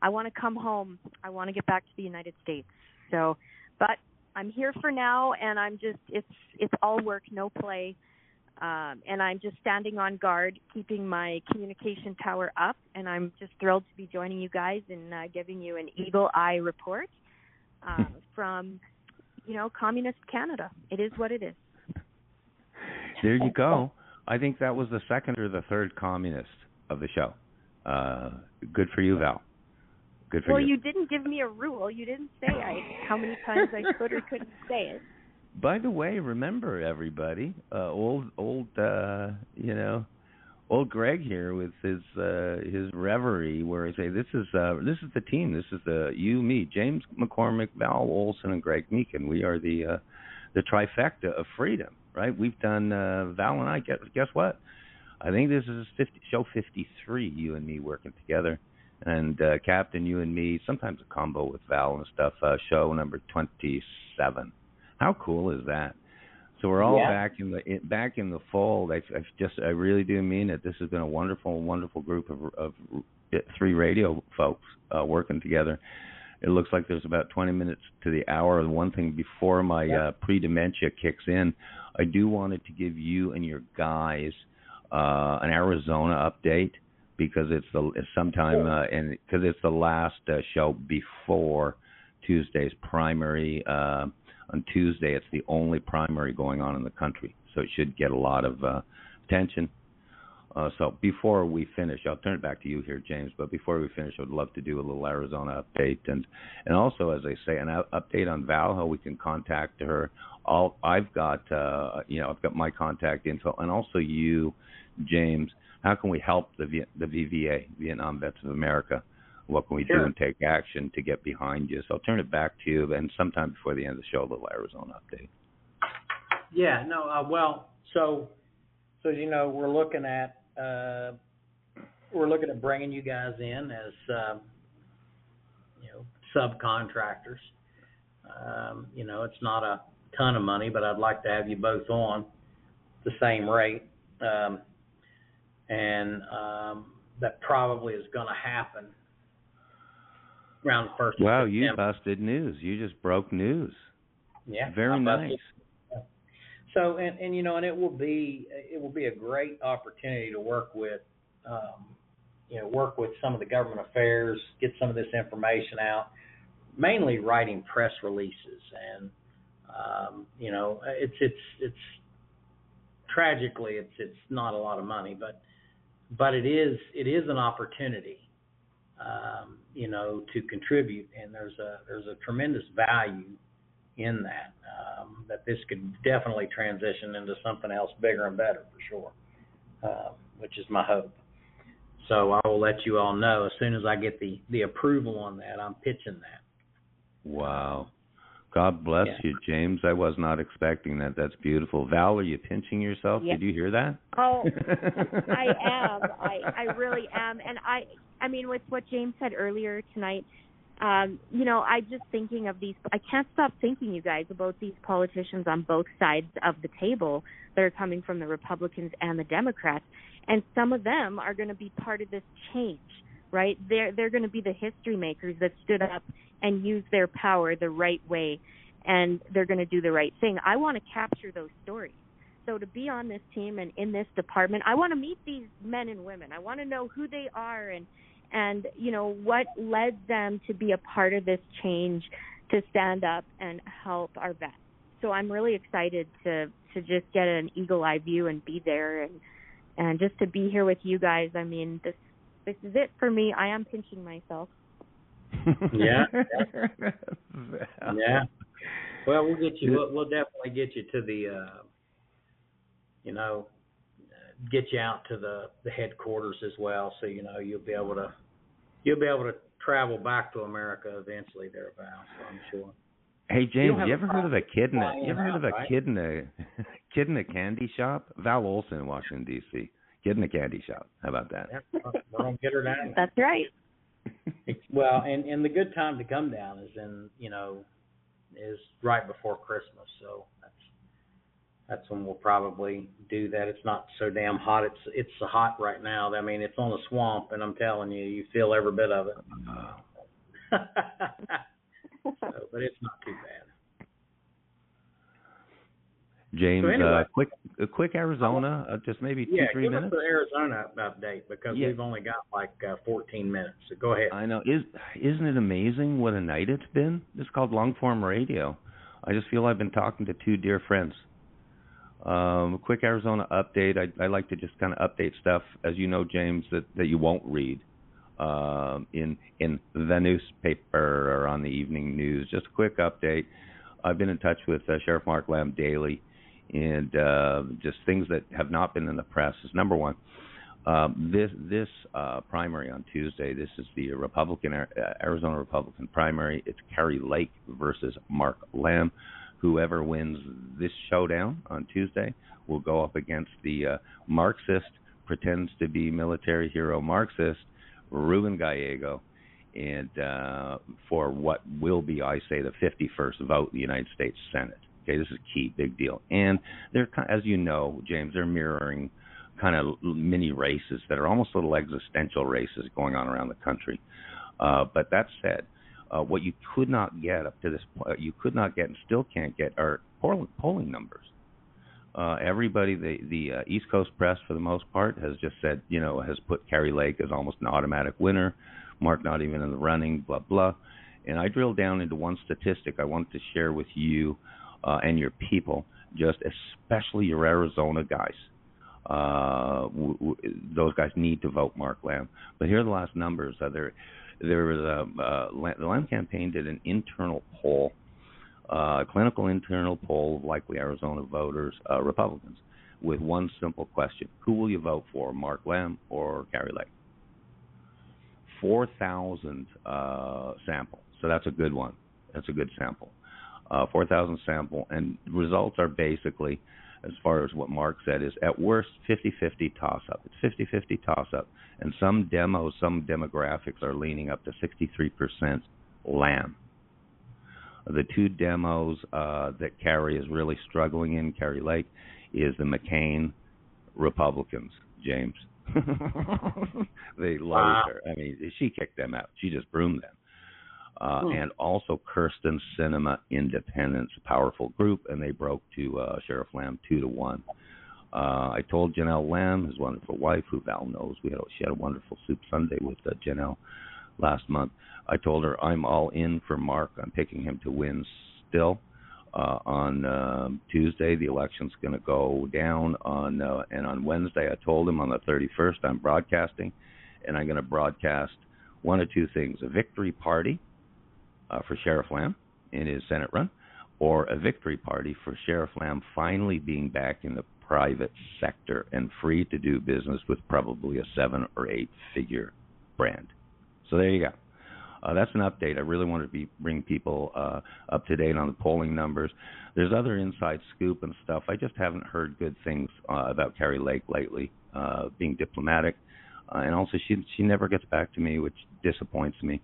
I want to come home. I want to get back to the United States. So, but I'm here for now, and I'm just it's all work, no play. And I'm just standing on guard, keeping my communication tower up, and I'm just thrilled to be joining you guys and giving you an eagle eye report from, Communist Canada. It is what it is. There you go. I think that was the second or the third communist of the show. Good for you, Val. Good for you. Well, you didn't give me a rule. You didn't say how many times I could or couldn't say it. By the way, remember everybody, old Greg here with his reverie, where I say this is the team. This is you, me, James McCormick, Val Olson, and Greg Meakin. We are the trifecta of freedom, right? We've done Val and I. Guess what? I think this is show 53. You and me working together, and Captain, you and me. Sometimes a combo with Val and stuff. Show number 27. How cool is that? So we're all back in the fold. I really do mean it. This has been a wonderful, wonderful group of 3 radio folks working together. It looks like there's about 20 minutes to the hour. And one thing before my pre-dementia kicks in, I do wanted to give you and your guys an Arizona update because it's the last show before Tuesday's primary. On Tuesday, it's the only primary going on in the country, so it should get a lot of attention. So before we finish, I'll turn it back to you here, James, but before we finish, I would love to do a little Arizona update. And also, as I say, an update on Val, how we can contact her. I've got my contact info, and also you, James, how can we help the VVA, Vietnam Vets of America? What can we do and take action to get behind you? So I'll turn it back to you, and sometime before the end of the show, a little Arizona update. Yeah, no, so we're looking at bringing you guys in as subcontractors. It's not a ton of money, but I'd like to have you both on the same rate, and that probably is going to happen around the 1st. Wow, you busted news. You just broke news. Yeah, very nice. So, and it will be a great opportunity to work with some of the government affairs, get some of this information out, mainly writing press releases, and it's tragically it's not a lot of money, but it is an opportunity. To contribute, and there's a tremendous value in that this could definitely transition into something else bigger and better for sure, which is my hope. So I will let you all know as soon as I get the approval on that. I'm pitching that. Wow. God bless you, James. I was not expecting that. That's beautiful. Val, are you pinching yourself? Did you hear that? Oh, I am. I really am. And I mean, with what James said earlier tonight, I just thinking of these, I can't stop thinking, you guys, about these politicians on both sides of the table that are coming from the Republicans and the Democrats. And some of them are going to be part of this change, right? They're going to be the history makers that stood up and used their power the right way, and they're going to do the right thing. I want to capture those stories. So to be on this team and in this department, I want to meet these men and women. I want to know who they are and what led them to be a part of this change, to stand up and help our vets. So I'm really excited to just get an eagle eye view and be there and just to be here with you guys. I mean, this is it for me. I am pinching myself. Yeah. Yeah. Well, we'll get you. We'll definitely get you to the, get you out to the headquarters as well. So you'll be able to travel back to America eventually, there, Val. So I'm sure. Hey James, you ever heard of a kid in a candy shop? Val Olson in Washington D.C. Kid in a candy shop. How about that? Yeah, we're gonna get her down. That's right. Well, and the good time to come down is is right before Christmas. So that's when we'll probably do that. It's not so damn hot. It's hot right now. I mean, it's on a swamp, and I'm telling you, you feel every bit of it. But it's not too bad. James, so anyway, a quick Arizona, just maybe 2-3 minutes. Give us the Arizona update because we've only got like 14 minutes. So go ahead. I know. Isn't it amazing what a night it's been? It's called long form radio. I just feel I've been talking to two dear friends. Quick Arizona update. I like to just kind of update stuff, as you know, James, that you won't read in the newspaper or on the evening news. Just a quick update. I've been in touch with Sheriff Mark Lamb daily, and just things that have not been in the press is number one. This primary on Tuesday. This is the Arizona Republican primary. It's Kari Lake versus Mark Lamb. Whoever wins this showdown on Tuesday will go up against the Marxist, pretends to be military hero Marxist, Ruben Gallego, and for what will be, I say, the 51st vote in the United States Senate. Okay, this is key, big deal. And they're, as you know, James, they're mirroring kind of mini races that are almost little existential races going on around the country. But that said, what you could not get up to this point, you could not get and still can't get are polling numbers. Everybody, the East Coast press for the most part has just said, has put Kari Lake as almost an automatic winner, Mark not even in the running, blah, blah. And I drilled down into one statistic I wanted to share with you and your people, just especially your Arizona guys. Those guys need to vote Mark Lamb. But here are the last numbers. There was the Lamb campaign did an internal poll, clinical internal poll of likely Arizona voters, Republicans, with one simple question: who will you vote for, Mark Lamb or Kari Lake? 4,000 sample, so that's a good one. That's a good sample. 4,000 sample, and results are basically, as far as what Mark said, is at worst 50-50 toss-up. It's 50-50 toss-up. And some demographics are leaning up to 63% Lamb. The two demos that Kari is really struggling in, Kari Lake, is the McCain Republicans, James. They loathe her. I mean, she kicked them out. She just broomed them. And also Kirsten Sinema Independents, a powerful group, and they broke to Sheriff Lamb 2-1. I told Janelle Lamb, his wonderful wife, who Val knows, she had a wonderful soup Sunday with Janelle last month. I told her I'm all in for Mark. I'm picking him to win still. On Tuesday, the election's going to go down and on Wednesday, I told him on the 31st, I'm broadcasting, and I'm going to broadcast one of two things: a victory party for Sheriff Lamb in his Senate run, or a victory party for Sheriff Lamb finally being back in the private sector and free to do business with probably a 7 or 8 figure brand. So there you go. That's an update. I really want to bring people up to date on the polling numbers. There's other inside scoop and stuff. I just haven't heard good things about Kari Lake lately, being diplomatic. And also she never gets back to me, which disappoints me.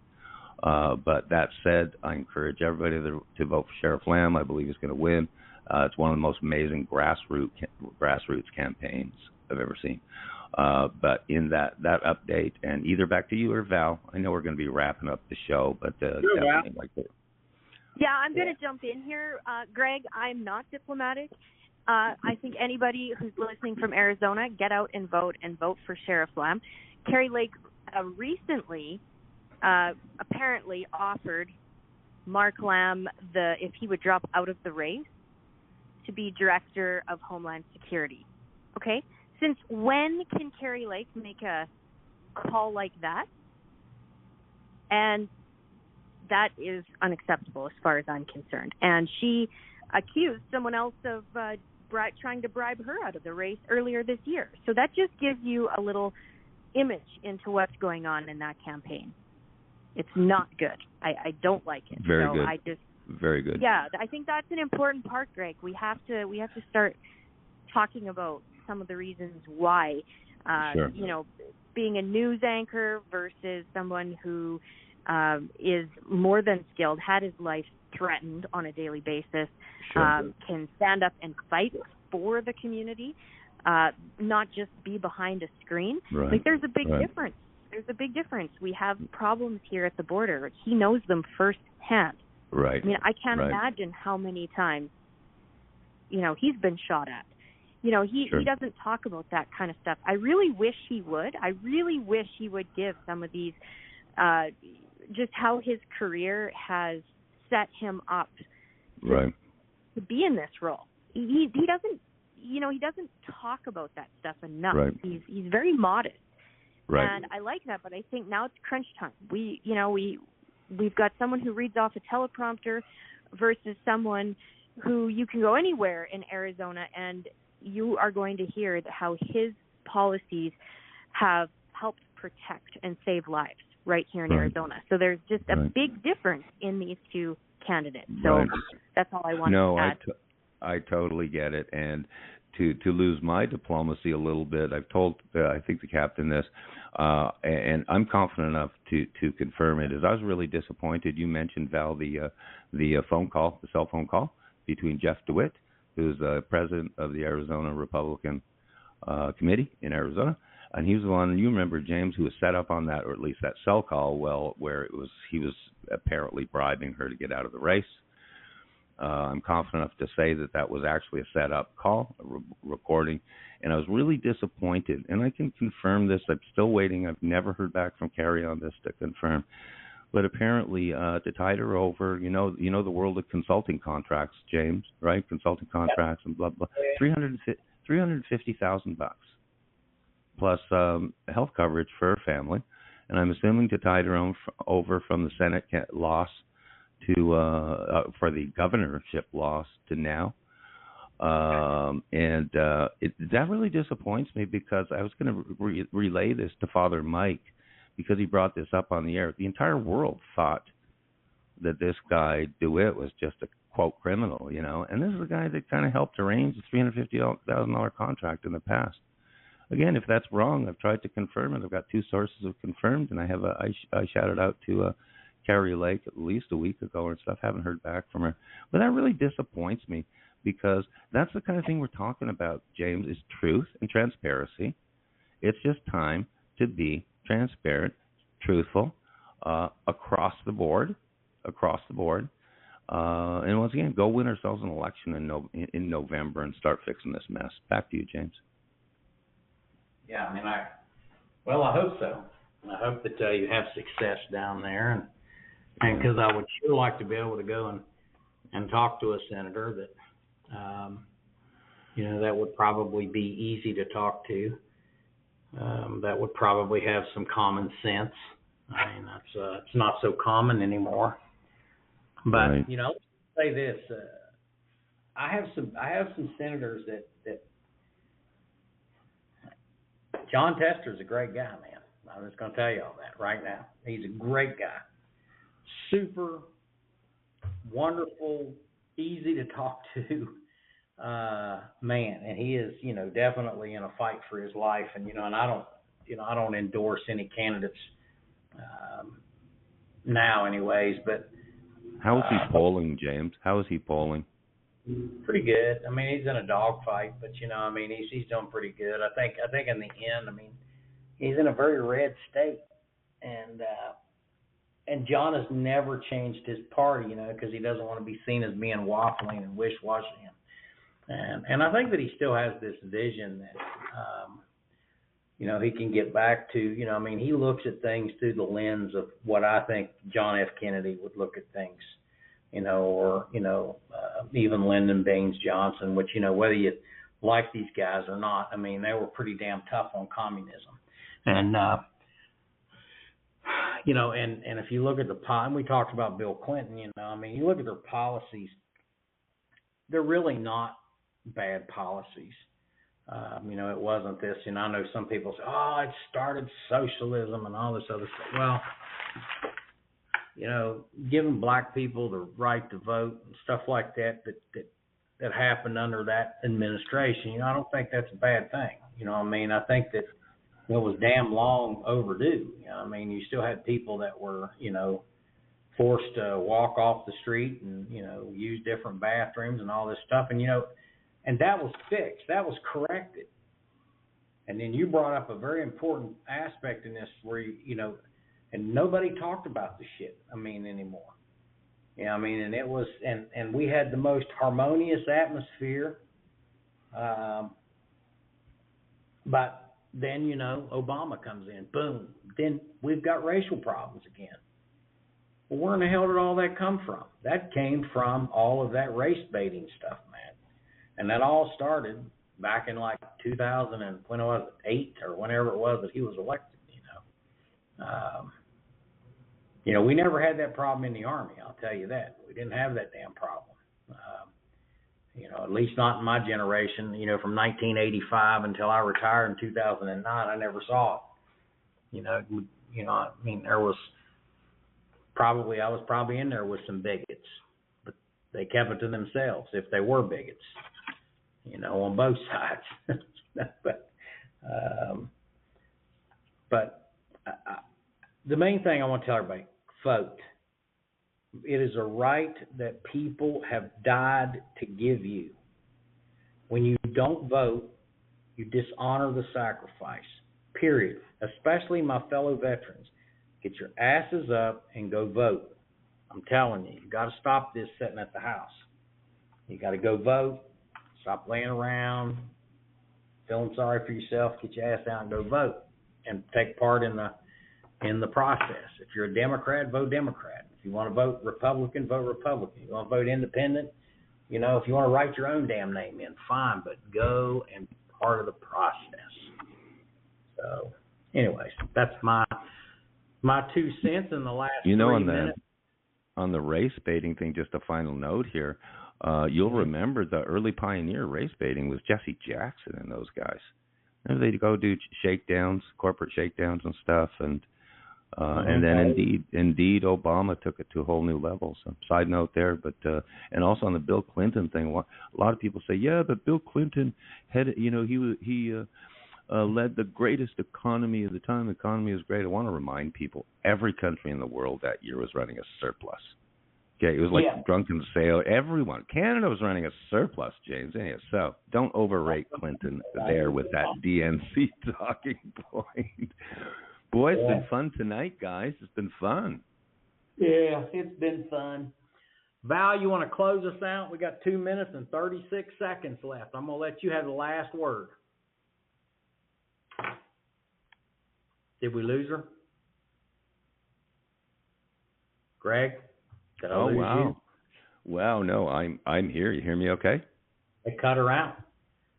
But that said, I encourage everybody to vote for Sheriff Lamb. I believe he's going to win. It's one of the most amazing grassroots campaigns I've ever seen. But in that update, and either back to you or Val, I know we're going to be wrapping up the show, but definitely like that. Yeah, I'm going to jump in here. Greg, I'm not diplomatic. I think anybody who's listening from Arizona, get out and vote for Sheriff Lamb. Kari Lake recently apparently offered Mark Lamb if he would drop out of the race, to be Director of Homeland Security. Okay? Since when can Kari Lake make a call like that? And that is unacceptable as far as I'm concerned. And she accused someone else of trying to bribe her out of the race earlier this year. So that just gives you a little image into what's going on in that campaign. It's not good. I don't like it. Very good. Very good. Yeah, I think that's an important part, Greg. We have to start talking about some of the reasons why. Sure. Being a news anchor versus someone who is more than skilled, had his life threatened on a daily basis, Sure. can stand up and fight for the community, not just be behind a screen. Right. Like, there's a big Right. difference. There's a big difference. We have problems here at the border. He knows them firsthand. Right. I mean, I can't Right. imagine how many times, he's been shot at. Sure. He doesn't talk about that kind of stuff. I really wish he would. I really wish he would give some of these, just how his career has set him up Right. to be in this role. He doesn't, he doesn't talk about that stuff enough. Right. He's very modest. Right. And I like that, but I think now it's crunch time. We've got someone who reads off a teleprompter versus someone who you can go anywhere in Arizona and you are going to hear how his policies have helped protect and save lives right here in Arizona. So there's just a big difference in these two candidates. So that's all I wanted to add. I totally get it. And to lose my diplomacy a little bit, I've told, I think, the captain this, and I'm confident enough to confirm it, is I was really disappointed. You mentioned, Val, the phone call, the cell phone call between Jeff DeWitt, who's the president of the Arizona Republican Committee in Arizona, and he was the one, you remember, James, who was set up on that, or at least that cell call, where he was apparently bribing her to get out of the race. I'm confident enough to say that was actually a set-up call, a recording, and I was really disappointed. And I can confirm this. I'm still waiting. I've never heard back from Carrie on this to confirm. But apparently, to tide her over, you know the world of consulting contracts, James, right? Consulting contracts and blah blah. $350,000 plus health coverage for her family, and I'm assuming to tide her over from the Senate loss to for the governorship loss to now, and that really disappoints me, because I was going to relay this to Father Mike, because he brought this up on the air. The entire world thought that this guy DeWitt was just a quote criminal, and this is a guy that kind of helped arrange the $350,000 contract in the past. Again, if that's wrong, I've tried to confirm it. I've got two sources who confirmed, and I shouted out to Carrie Lake at least a week ago and stuff. Haven't heard back from her. But that really disappoints me, because that's the kind of thing we're talking about, James, is truth and transparency. It's just time to be transparent, truthful, across the board. And once again, go win ourselves an election in November and start fixing this mess. Back to you, James. Yeah, I mean, I hope so. I hope that you have success down there, and because I would sure like to be able to go and talk to a senator that, that would probably be easy to talk to, that would probably have some common sense. I mean, it's not so common anymore. But say this: I have some senators that John Tester's a great guy, man. I'm just going to tell you all that right now. He's a great guy, super wonderful, easy to talk to, man. And he is, definitely in a fight for his life. And and I don't endorse any candidates now, anyways. But how is he polling, James? How is he polling? Pretty good. I mean, he's in a dogfight, but he's doing pretty good. I think in the end, he's in a very red state, and John has never changed his party, because he doesn't want to be seen as being waffling and wish-washing. And I think that he still has this vision that he can get back to. He looks at things through the lens of what I think John F. Kennedy would look at things. Or even Lyndon Baines Johnson, which, whether you like these guys or not, they were pretty damn tough on communism. And, and if you look at and we talked about Bill Clinton, you look at their policies, they're really not bad policies. It wasn't this, I know some people say, it started socialism and all this other stuff. Well, giving black people the right to vote and stuff like that happened under that administration, I don't think that's a bad thing. I think that it was damn long overdue. You still had people that were, forced to walk off the street and, use different bathrooms and all this stuff. And, and that was fixed. That was corrected. And then you brought up a very important aspect in this where, and nobody talked about the shit, anymore. And it was, and we had the most harmonious atmosphere. But then, Obama comes in, boom. Then we've got racial problems again. Well, where in the hell did all that come from? That came from all of that race baiting stuff, man. And that all started back in like 2000 and when it was 8 or whenever it was that he was elected. We never had that problem in the Army. I'll tell you that. We didn't have that damn problem. At least not in my generation. From 1985 until I retired in 2009, I never saw it. I was probably in there with some bigots, but they kept it to themselves if they were bigots, on both sides. but the main thing I want to tell everybody, vote. It is a right that people have died to give you. When you don't vote, you dishonor the sacrifice, period. Especially my fellow veterans. Get your asses up and go vote. I'm telling you, you got to stop this sitting at the house. You got to go vote. Stop laying around, feeling sorry for yourself. Get your ass out and go vote and take part in the process. If you're a Democrat, vote Democrat. If you want to vote Republican, vote Republican. If you want to vote Independent, if you want to write your own damn name in, fine, but go and be part of the process. So, anyways, that's my 2 cents in the last 3 minutes. On the race baiting thing, just a final note here. You'll remember the early pioneer race baiting was Jesse Jackson and those guys. They'd go do shakedowns, corporate shakedowns and stuff, and then indeed Obama took it to a whole new level. So side note there, but and also on the Bill Clinton thing, a lot of people say, yeah, but Bill Clinton had, he led the greatest economy of the time. The economy is great. I want to remind people, every country in the world that year was running a surplus. Okay, it was like drunken sailor. Everyone, Canada was running a surplus, James. Anyhow, so don't overrate Clinton there with that DNC talking point. Boy, it's been fun tonight, guys. It's been fun. Yeah, it's been fun. Val, you want to close us out? We got 2 minutes and 36 seconds left. I'm going to let you have the last word. Did we lose her? Greg? Did I lose you? Wow, no, I'm here. You hear me okay? They cut her out.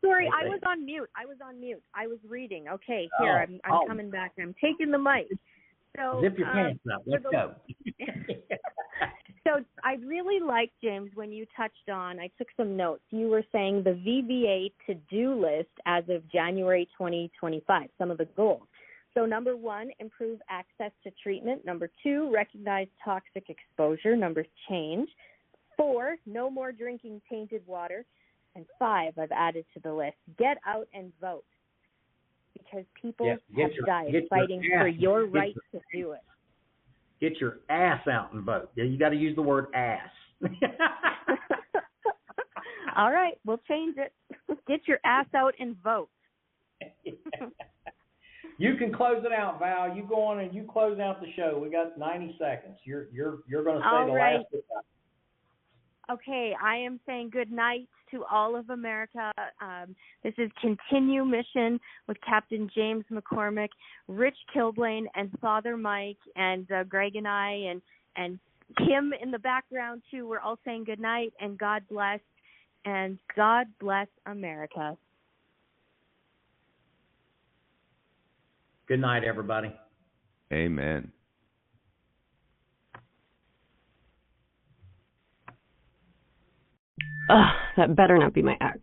Sorry, I was on mute. I was reading. Okay, here, I'm coming back. I'm taking the mic. So, zip your pants up. Let's go. So I really liked, James, when you touched on, I took some notes. You were saying the VBA to-do list as of January 2025, some of the goals. So number 1, improve access to treatment. Number 2, recognize toxic exposure. Number change. 4, no more drinking tainted water. And 5, I've added to the list, get out and vote. Because people have died fighting for your right to do it. Get your ass out and vote. You got to use the word ass. All right, we'll change it. Get your ass out and vote. You can close it out, Val. You go on and you close out the show. We got 90 seconds. You're going to say the last goodbye. Okay, I am saying good night to all of America. This is Continue Mission with Captain James McCormick, Rich Kilblain, and Father Mike, and Greg and I, and Kim in the background, too. We're all saying good night, and God bless America. Good night, everybody. Amen. Ugh, that better not be my ex.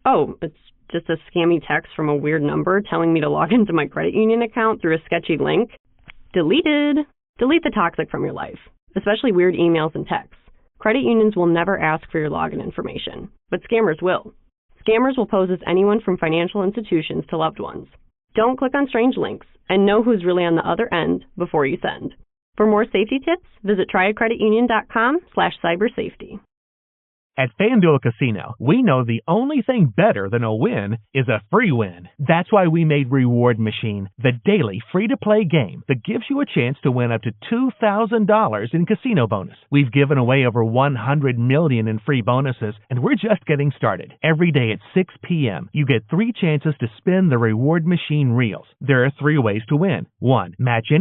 Oh, it's just a scammy text from a weird number telling me to log into my credit union account through a sketchy link. Deleted. Delete the toxic from your life, especially weird emails and texts. Credit unions will never ask for your login information, but scammers will. Scammers will pose as anyone from financial institutions to loved ones. Don't click on strange links and know who's really on the other end before you send. For more safety tips, visit triadcreditunion.com/cybersafety. At FanDuel Casino, we know the only thing better than a win is a free win. That's why we made Reward Machine the daily free-to-play game that gives you a chance to win up to $2,000 in casino bonus. We've given away over $100 million in free bonuses, and we're just getting started. Every day at 6 p.m., you get 3 chances to spin the Reward Machine reels. There are 3 ways to win. 1. Match any